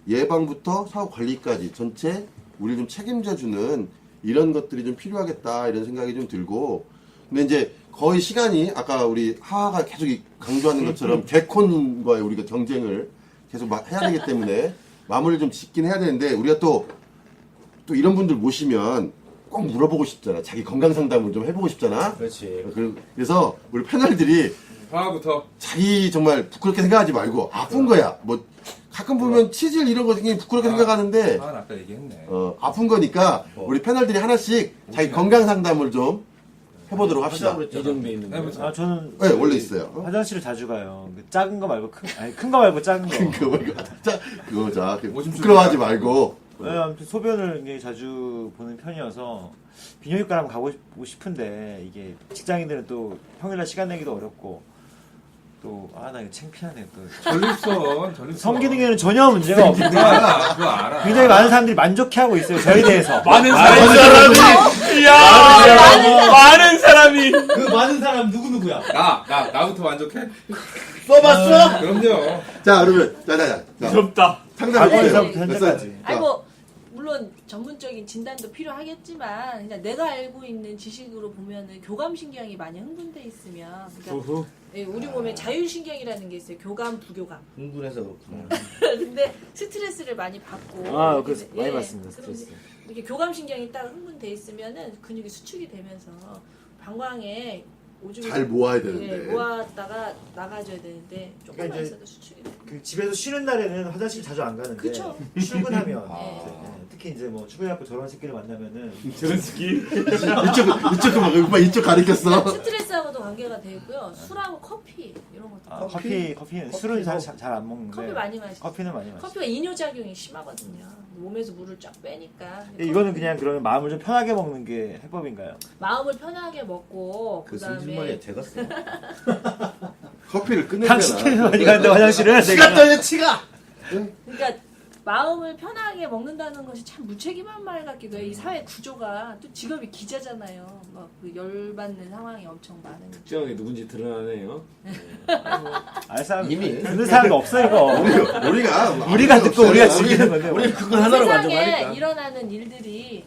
예방부터 사후 관리까지 전체 우리를 좀 책임져주는 이런 것들이 좀 필요하겠다 이런 생각이 좀 들고 근데 이제 거의 시간이 아까 우리 하하가 계속 강조하는 것처럼 개콘과의 우리가 경쟁을 계속 해야 되기 때문에 마무리를 좀 짓긴 해야 되는데 우리가 또 이런 분들 모시면 꼭 물어보고 싶잖아. 자기 건강 상담을 좀 해보고 싶잖아. 그렇지. 그래서 우리 패널들이 화부터 자기 정말 부끄럽게 생각하지 말고 아픈 거야. 뭐 가끔 보면 치질 이런 거 굉장히 부끄럽게 생각하는데 아까 얘기했네. 아픈 거니까 우리 패널들이 하나씩 자기 건강 상담을 좀 해보도록 합시다. 예정돼 있는 거. 해보자. 저는 네, 원래 있어요. 화장실을 자주 가요. 그 작은 거 말고 큰 거 말고 작은 거. 그거 자 오줌 부끄러워하지 말고. 네, 아무튼 소변을 굉장히 자주 보는 편이어서 비뇨기과를 한번 가고 싶은데 이게 직장인들은 또 평일날 시간 내기도 어렵고 또 나 이거 창피하네 또. 전립선. 성기능에는 전혀 문제가 그거 없는데 알아. 그거 알아. 굉장히 많은 사람들이 만족해하고 있어요 저에 대해서. 많은 사람이 그 많은 사람 누구야? 나부터 만족해? 써봤어? 그럼요. 자, 그러면 자. 무섭다. 과거에서 네. 현재까지. 아니 뭐 물론 전문적인 진단도 필요하겠지만 그냥 내가 알고 있는 지식으로 보면은 교감신경이 많이 흥분돼 있으면 그러니까 예, 우리 몸에 자율신경이라는 게 있어요. 교감, 부교감. 흥분해서 그렇구나. 근데 스트레스를 많이 받고 그래서 이렇게, 많이 받습니다, 그럼 스트레스. 이렇게 교감신경이 딱 흥분돼 있으면은 근육이 수축이 되면서 방광에 오줌이 잘 모아야 되는데. 모았다가 나가줘야 되는데 조금만 그러니까 이제 있어도 수축이 돼. 그 집에서 쉬는 날에는 화장실 자주 안 가는데 그쵸. 출근하면 네. 특히 이제 뭐 출근해갖고 저런 새끼를 만나면은 저런 새끼. 이쪽 가리켰어. 스트레스하고도 관계가 되고요. 술하고 커피 이런 것도. 커피는 술은 잘 안 먹는데 커피 많이 마시죠. 커피는 많이 마시죠. 커피가 이뇨작용이 심하거든요. 몸에서 물을 쫙 빼니까. 이거는 그냥 그러면 마음을 좀 편하게 먹는 게 해법인가요? 마음을 편하게 먹고 그 그다음에 승질머리에 제가 써. 커피를 당신끼리 끝내잖아. 많이 가는데 화장실은 치가 떠요 치가. 그러니까 마음을 편하게 먹는다는 것이 참 무책임한 말 같기도 해요. 이 사회 구조가 또 직업이 기자잖아요. 막 그 열받는 상황이 엄청 많으니까. 특정하게 누군지 드러나네요. 알 사람 이미. 듣는 사람이 없어 이거. 우리가 듣고 우리가 즐기는 건데. 우리 그걸 하나로 세상에 만족하니까. 일어나는 일들이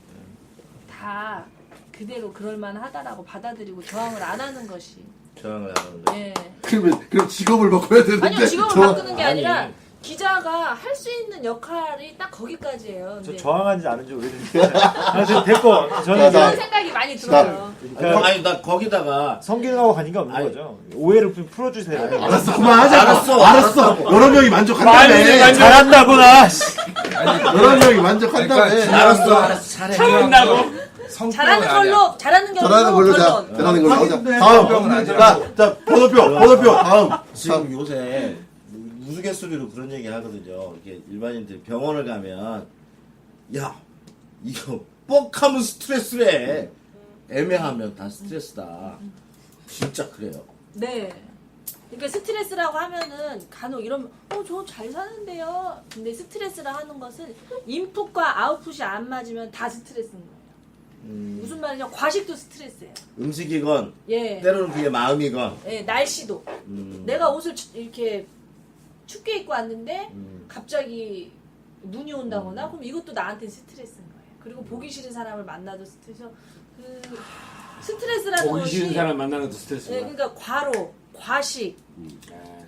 다 그대로 그럴만하다라고 받아들이고 저항을 안 하는 것이. 저항을 하는 거. 예. 그럼 직업을 바꿔야 되는데. 아니요, 직업을 저- 바꾸는 게 아니라 기자가 할 수 있는 역할이 딱 거기까지예요. 저 근데 저항하지 않은 지 오래됐는데. 됐고 저는 그런 이제 생각이 많이 들어요. 아니 나 거기다가 성기능하고 관계가 없는 아니. 거죠. 오해를 좀 풀어주세요. 알았어, 그만하자. 알았어. 여러 명이 만족한다며. 잘한다고 나. 여러 명이 만족한다며. 그러니까 알았어 잘해. 잘한다고. 잘하는 걸로 잘하는 걸로 자, 결론. 잘하는 걸로 하자. 성병은 아니야. 자, 번호표 다음. 지금 요새 우스갯소리로 그런 얘기 하거든요. 이렇게 일반인들 병원을 가면 야 이거 뻑하면 스트레스래. 애매하면 다 스트레스다. 진짜 그래요. 네. 그러니까 스트레스라고 하면은 간혹 이러면 저 잘 사는데요. 근데 스트레스라 하는 것은 인풋과 아웃풋이 안 맞으면 다 스트레스인 거예요. 무슨 말이냐? 과식도 스트레스예요. 음식이건 예. 때로는 그게 마음이건. 예, 날씨도. 내가 옷을 이렇게 춥게 입고 왔는데 갑자기 눈이 온다거나 그럼 이것도 나한테 스트레스인 거예요. 그리고 보기 싫은 사람을 만나도 스트레스. 그 스트레스라는 보기 것이 싫은 사람 만나는 것도 스트레스구나. 네, 그러니까 과로, 과식,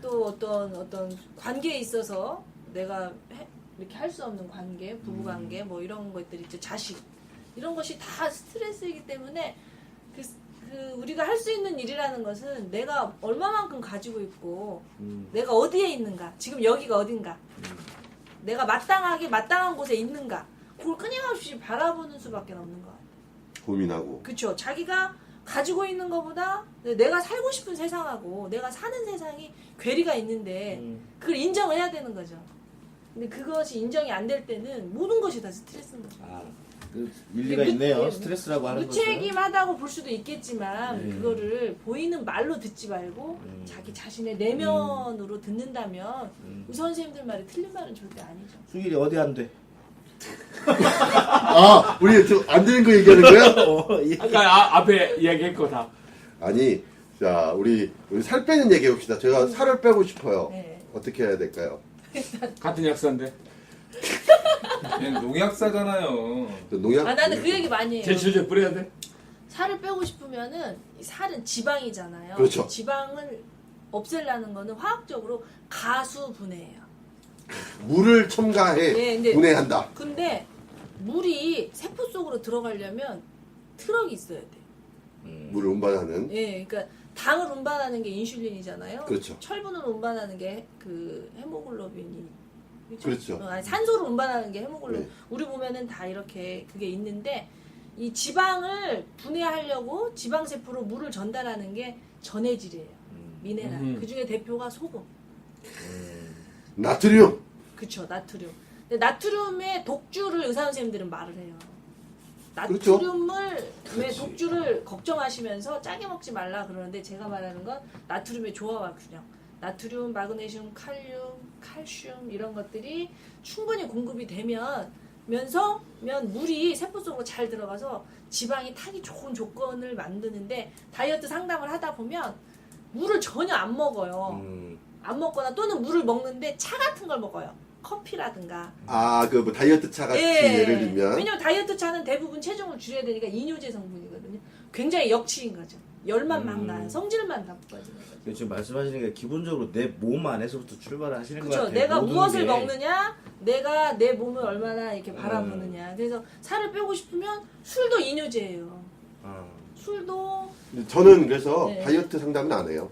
또 어떤 관계에 있어서 내가 이렇게 할 수 없는 관계, 부부 관계, 뭐 이런 것들 있죠. 자식 이런 것이 다 스트레스이기 때문에 그 우리가 할 수 있는 일이라는 것은 내가 얼마만큼 가지고 있고 내가 어디에 있는가, 지금 여기가 어딘가, 내가 마땅한 곳에 있는가, 그걸 끊임없이 바라보는 수밖에 없는 것 같아요. 고민하고. 그렇죠. 자기가 가지고 있는 것보다 내가 살고 싶은 세상하고 내가 사는 세상이 괴리가 있는데 그걸 인정을 해야 되는 거죠. 근데 그것이 인정이 안 될 때는 모든 것이 다 스트레스인 거죠. 그 일리가 있네요. 스트레스라고 하는 것은. 무책임하다고 볼 수도 있겠지만 그거를 보이는 말로 듣지 말고 자기 자신의 내면으로 듣는다면 이 선생님들 말이 틀린 말은 절대 아니죠. 수길이 어디 안 돼? 우리 안 되는 거 얘기하는 거야? 아까 앞에 이야기했고 다. 아니, 자, 우리 살 빼는 얘기 해봅시다. 제가 살을 빼고 싶어요. 네. 어떻게 해야 될까요? 같은 약사인데. 얘는 농약사잖아요. 저 농약. 나는 그 얘기 많이 해요. 제초제 뿌려야 돼? 살을 빼고 싶으면은 이 살은 지방이잖아요. 그렇죠. 지방을 없애려는 거는 화학적으로 가수분해예요. 물을 첨가해 네, 근데- 분해한다. 근데 물이 세포 속으로 들어가려면 트럭이 있어야 돼. 물을 운반하는. 예, 그러니까 당을 운반하는 게 인슐린이잖아요. 그렇죠. 철분을 운반하는 게 그 헤모글로빈이. 그렇죠. 아니, 산소를 운반하는 게 헤모글로빈. 네. 우리 몸에는 다 이렇게 그게 있는데 이 지방을 분해하려고 지방 세포로 물을 전달하는 게 전해질이에요. 미네랄. 그 중에 대표가 소금. 나트륨. 그쵸, 나트륨. 근데 나트륨의 독주를 의사 선생님들은 말을 해요. 그렇죠. 나트륨을 왜 독주를 걱정하시면서 짜게 먹지 말라 그러는데 제가 말하는 건 나트륨의 조화와 균형. 나트륨, 마그네슘, 칼슘 이런 것들이 충분히 공급이 되면서 물이 세포 속으로 잘 들어가서 지방이 타기 좋은 조건을 만드는데 다이어트 상담을 하다 보면 물을 전혀 안 먹어요. 안 먹거나 또는 물을 먹는데 차 같은 걸 먹어요. 커피라든가. 아, 그 뭐 다이어트 차 같이 예를 들면. 왜냐면 다이어트 차는 대부분 체중을 줄여야 되니까 이뇨제 성분이거든요. 굉장히 역치인 거죠. 열만 막 나요. 성질만 다 뽑아지는 거죠. 근데 지금 말씀하시는 게 기본적으로 내 몸 안에서부터 출발을 하시는 것 그렇죠. 같아요. 내가 모든 무엇을 게. 먹느냐, 내가 내 몸을 얼마나 이렇게 바라보느냐. 그래서 살을 빼고 싶으면 술도 이뇨제예요. 술도 저는 그래서 네. 다이어트 상담은 안 해요.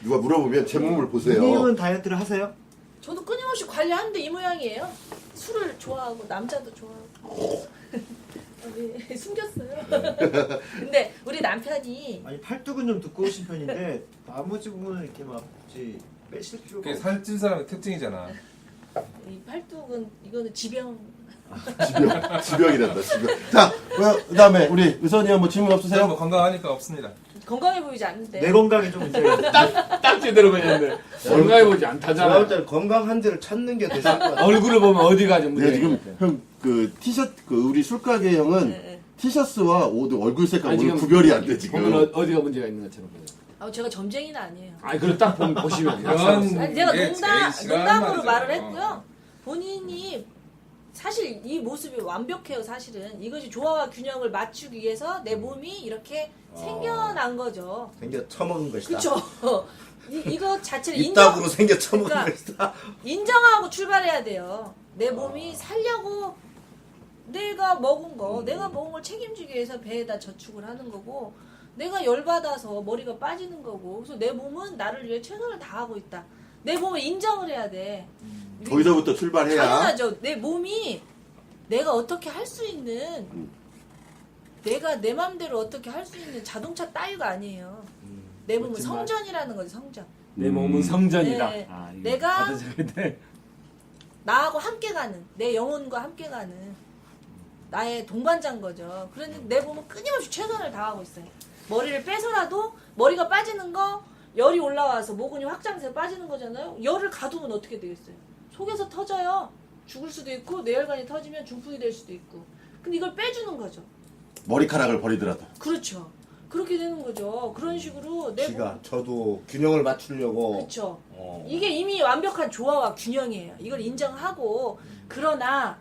누가 물어보면 제 몸을 보세요. 누님은 다이어트를 하세요? 저도 끊임없이 관리하는데 이 모양이에요. 술을 좋아하고 남자도 좋아하고. 네, 숨겼어요. 근데 우리 남편이 아니 팔뚝은 좀 두꺼우신 편인데 나머지 부분은 이렇게 막 빼실 필요가 그게 없어요. 살찐 사람의 특징이잖아. 이 팔뚝은 이거는 지병. 지병이란다, 지병. 자, 그 다음에 우리 의선이 형 뭐 질문 저는 없으세요? 뭐 건강하니까 없습니다. 건강해 보이지 않는데. 내 건강이 좀 문제가 있어요. 딱 제대로 걸렸네. 건강해 보지 제가 볼 않다잖아. 때는 건강한 데를 찾는 게 더 좋을 것 같아요. 얼굴을 보면 어디가 좀 내가 문제가 지금 있는 형 그 티셔츠 그 우리 술가게 형은 네. 티셔츠와 옷 얼굴 색깔 아니, 오늘 지금 구별이 안 돼 지금. 보면 어디가 문제가 있는 것처럼 보여. 제가 점쟁이는 아니에요. 아니 그걸 딱 보시면 그런 아니, 제가 이게 제일 싫어하는 농담으로 말이죠. 말을 했고요. 본인이 사실 이 모습이 완벽해요. 사실은 이것이 조화와 균형을 맞추기 위해서 내 몸이 이렇게 생겨난 거죠. 생겨 처먹은 것이다. 그렇죠. 이거 자체를 입다구로 생겨 처먹은 그러니까 것이다. 인정하고 출발해야 돼요. 내 몸이 살려고 내가 먹은 걸 책임지기 위해서 배에다 저축을 하는 거고, 내가 열받아서 머리가 빠지는 거고, 그래서 내 몸은 나를 위해 최선을 다하고 있다. 내 몸을 인정을 해야 돼. 거기서부터 출발해야. 당연하죠. 내 몸이 내가 어떻게 할 수 있는, 내가 내 맘대로 어떻게 할 수 있는 자동차 따위가 아니에요. 내 몸은 멋진 말. 성전이라는 거지, 성전. 내 몸은 성전이다. 네. 아, 이거 내가 받아들여야 돼. 나하고 함께 가는, 내 영혼과 함께 가는 나의 동반자인 거죠. 그런데 내 몸은 끊임없이 최선을 다하고 있어요. 머리를 빼서라도 머리가 빠지는 거, 열이 올라와서 모근이 확장돼서 빠지는 거잖아요. 열을 가두면 어떻게 되겠어요? 속에서 터져요. 죽을 수도 있고 뇌혈관이 터지면 중풍이 될 수도 있고. 근데 이걸 빼주는 거죠. 머리카락을 버리더라도. 그렇죠. 그렇게 되는 거죠. 그런 식으로 내 지가 몸, 저도 균형을 맞추려고. 그렇죠. 이게 이미 완벽한 조화와 균형이에요. 이걸 인정하고, 그러나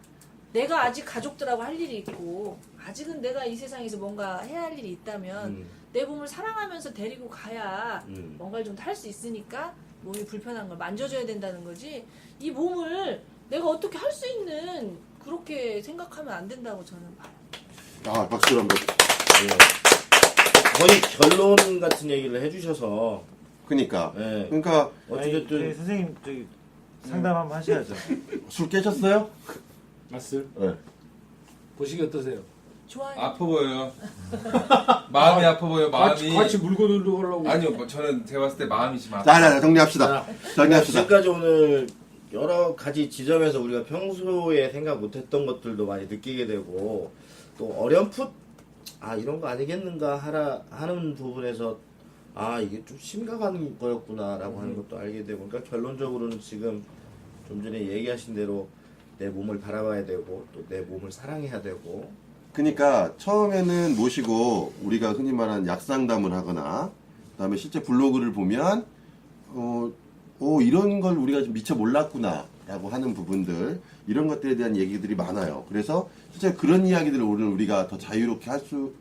내가 아직 가족들하고 할 일이 있고, 아직은 내가 이 세상에서 뭔가 해야 할 일이 있다면 내 몸을 사랑하면서 데리고 가야 뭔가를 좀 할 수 있으니까 몸이 불편한 걸 만져줘야 된다는 거지, 이 몸을 내가 어떻게 할 수 있는 그렇게 생각하면 안 된다고 저는 봐요. 아, 박수를 한번. 거의 결론 같은 얘기를 해주셔서. 그러니까. 네. 그러니까 어쨌든 선생님 저기 상담 한번 하셔야죠. 술 깨셨어요? 맞을? 네. 보시기 어떠세요? 좋아요. 아파 보여요. 마음이 아파 보여. 마음이. 같이 물고 놀려고. 아니요, 뭐 저는 제가 봤을 때 마음이 지금 아파. 자, 정리합시다. 정리합시다. 지금까지 오늘 여러 가지 지점에서 우리가 평소에 생각 못했던 것들도 많이 느끼게 되고, 또 어렴풋 이런 거 아니겠는가 하는 부분에서 이게 좀 심각한 거였구나라고 하는 것도 알게 되고, 그러니까 결론적으로는 지금 좀 전에 얘기하신 대로 내 몸을 바라봐야 되고, 또 내 몸을 사랑해야 되고. 그러니까 처음에는 모시고 우리가 흔히 말하는 약상담을 하거나, 그다음에 실제 블로그를 보면 이런 걸 우리가 좀 미처 몰랐구나라고 하는 부분들, 이런 것들에 대한 얘기들이 많아요. 그래서 실제 그런 이야기들을 오늘 우리가 더 자유롭게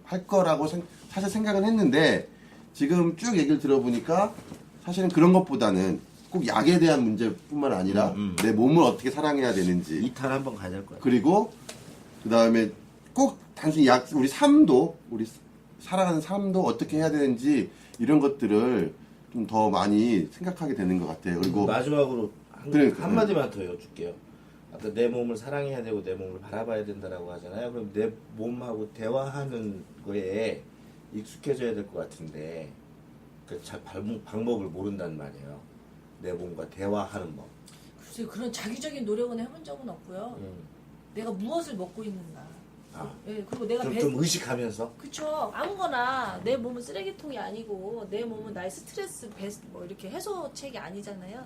할 거라고 사실 생각은 했는데, 지금 쭉 얘기를 들어보니까 사실은 그런 것보다는 꼭 약에 대한 문제뿐만 아니라 내 몸을 어떻게 사랑해야 되는지, 이탈 한번 가야 될 거야. 그리고 그 다음에 꼭 단순히 우리 삶도, 우리 살아가는 삶도 어떻게 해야 되는지, 이런 것들을 좀 더 많이 생각하게 되는 것 같아요. 그리고 마지막으로 그러니까. 한마디만 더 여쭐게요. 아까 내 몸을 사랑해야 되고 내 몸을 바라봐야 된다라고 하잖아요. 그럼 내 몸하고 대화하는 거에 익숙해져야 될 것 같은데, 잘 방법을 모른단 말이에요. 내 몸과 대화하는 법. 글쎄요, 그런 자기적인 노력은 해본 적은 없고요. 내가 무엇을 먹고 있는가. 예, 그리고 내가 좀 의식하면서. 그쵸. 아무거나 내 몸은 쓰레기통이 아니고 내 몸은 나의 스트레스 뭐 이렇게 해소책이 아니잖아요.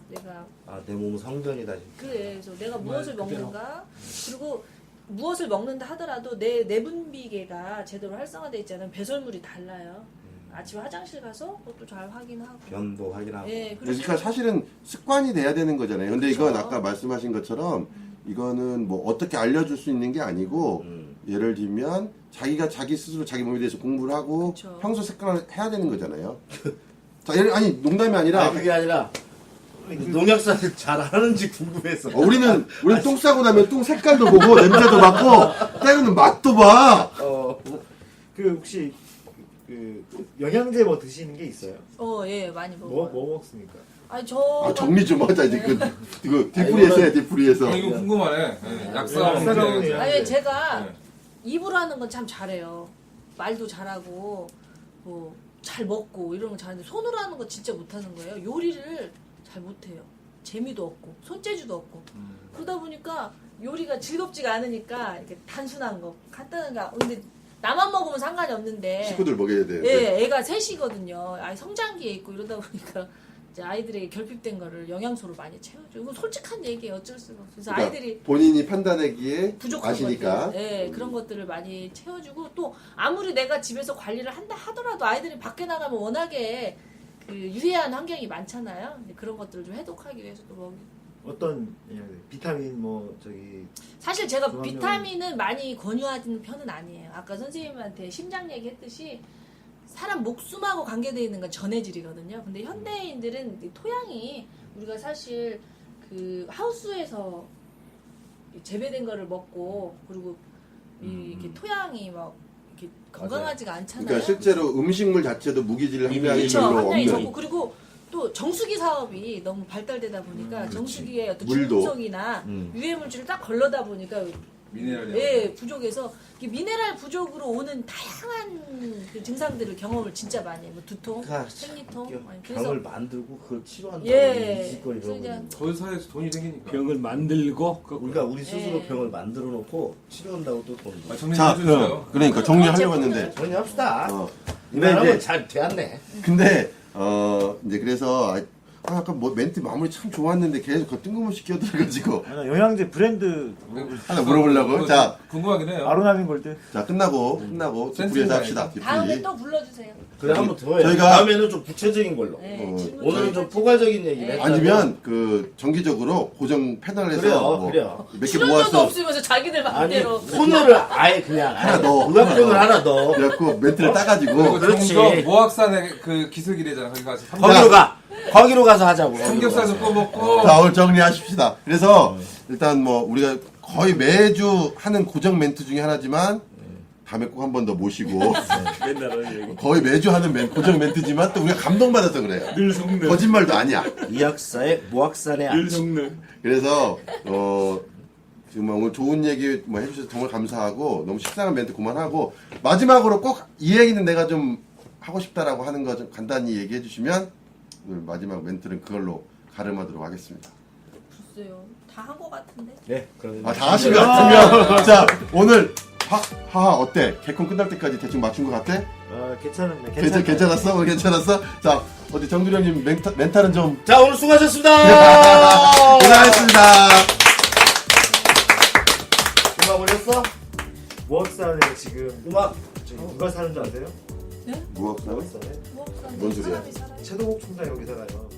내가 내 몸은 성전이다. 그래. 그래서 내가 무엇을 먹는가 그리고 무엇을 먹는다 하더라도 내 내분비계가 제대로 활성화되어 있지 않으면 배설물이 달라요. 아침에 화장실 가서 그것도 잘 확인하고. 변도 확인하고. 예, 그러니까 사실은 습관이 돼야 되는 거잖아요. 근데 이건 그렇죠. 아까 말씀하신 것처럼 이거는 뭐 어떻게 알려줄 수 있는 게 아니고 예를 들면 자기가 자기 스스로 자기 몸에 대해서 공부를 하고 그쵸. 평소 습관을 해야 되는 거잖아요. 자, 아니 농담이 아니라 그게 아니라 농약사들 잘 하는지 궁금해서. 우리는 똥 싸고 나면 똥 색깔도 보고 냄새도 맡고 때로는 맛도 봐. 그 혹시 그 영양제 뭐 드시는 게 있어요? 예, 많이 먹어요. 뭐 먹습니까? 아니 저 정리 좀 하자 이제 이거 뒷풀이에서 해 뒷풀이에서. 이거 궁금하네. 네, 약사가 약사가 문제. 아니 제가 네. 입으로 하는 건 참 잘해요. 말도 잘하고 뭐 잘 먹고 이런 거 잘하는데 손으로 하는 거 진짜 못하는 거예요. 요리를 잘 못해요. 재미도 없고 손재주도 없고 그러다 보니까 요리가 즐겁지가 않으니까 이렇게 단순한 거 간단한 거 근데 나만 먹으면 상관이 없는데 식구들 먹여야 돼. 예, 애가 셋이거든요. 아이 성장기에 있고 이러다 보니까 이제 아이들에게 결핍된 거를 영양소로 많이 채워줘. 이건 솔직한 얘기예요. 어쩔 수가 없어. 그래서 그러니까 아이들이 본인이 판단하기에 부족한 아시니까. 것들, 예, 그런 것들을 많이 채워주고 또 아무리 내가 집에서 관리를 한다 하더라도 아이들이 밖에 나가면 워낙에 그 유해한 환경이 많잖아요. 근데 그런 것들을 좀 해독하기 위해서 또 먹이. 어떤 비타민 뭐 저기 사실 제가 그러면- 비타민은 많이 권유하는 편은 아니에요. 아까 선생님한테 심장 얘기했듯이 사람 목숨하고 관계되어 있는 건 전해질이거든요. 근데 현대인들은 이 토양이 우리가 사실 그 하우스에서 재배된 거를 먹고 그리고 이렇게 토양이 막 이렇게 건강하지가 않잖아요. 그러니까 실제로 음식물 자체도 무기질 함량이 그렇죠. 별로 함량이 적고 없는. 그리고 또 정수기 사업이 너무 발달되다 보니까 정수기의 어떤 물도. 기능성이나 유해물질을 딱 걸러다 보니까 미네랄이. 예, 부족해서 이게 미네랄 부족으로 오는 다양한 그 증상들을 경험을 진짜 많이 해요. 뭐 두통, 생리통. 아니, 그래서 병을 만들고 그걸 치료한다고 예, 짓거리 그래서 이런 이제 거. 저희 사회에서 돈이 생기니까. 병을 만들고 우리 스스로 예. 병을 만들어 놓고 치료한다고 또 돈. 정리 자, 좀 해주세요. 그러니까 정리하려고 했는데. 정리합시다. 근데 이만하면 이제 잘 되었네. 근데 이제 그래서 아까 뭐 멘트 마무리 참 좋았는데 계속 그 뜬금없이 끼어들어가지고 영양제 브랜드 하나 물어보려고. 자, 궁금하긴 해요. 아로나민 골드. 자 끝나고 뒷풀이에서 합시다. 다음에 뒷풀이. 또 불러주세요. 그래 한번 더 해요. 저희가- 다음에는 좀 구체적인 걸로. 네, 질문 오늘은 좀 해가지고. 포괄적인 얘기를 네. 했다고. 아니면 그 정기적으로 고정 패널에서 그래요, 그래요. 몇 개 출연료도 모아서 없으면서 자기들 아니 마음대로 코너를 아예 그냥 하나 넣어. 음악권을 하나 넣어. 그래갖고 멘트를 따가지고 그리고 그렇지. 종점 모악산의 그 기술기래잖아. 거기 가서 거기로 가서 하자고. 삼겹살도 꺼먹고. 자 오늘 정리하십시다. 그래서 일단 뭐 우리가 거의 매주 하는 고정 멘트 중에 하나지만 다음에 꼭 한 번 더 모시고 거의 매주 하는 고정 멘트지만 또 우리가 감동받아서 그래요. 늘 속는 거짓말도 아니야. 이학사의 모학산의 늘 아침. 속는 그래서 정말 오늘 좋은 얘기 뭐 해주셔서 정말 감사하고 너무 식상한 멘트 그만하고 마지막으로 꼭 이 얘기는 내가 좀 하고 싶다라고 하는 거 좀 간단히 얘기해 주시면 오늘 마지막 멘트는 그걸로 가름하도록 하겠습니다. 글쎄요. 다 한 것 같은데. 네, 그럼 다 하신 것 같으면 자 오늘 하하 어때? 개콘 끝날 때까지 대충 맞춘 것 같아? 괜찮은데 괜찮았어? 오늘 괜찮았어? 자 어디 정두리 형님 멘탈은 좀 자 오늘 수고하셨습니다. 고생하셨습니다. 음악 올렸어? 무학산에 지금 음악 누가 사는 줄 아세요? 무엇 무학산에 뭐, 뭔 소리야? 사람이 살아요. 최동욱 총장 여기 살아요.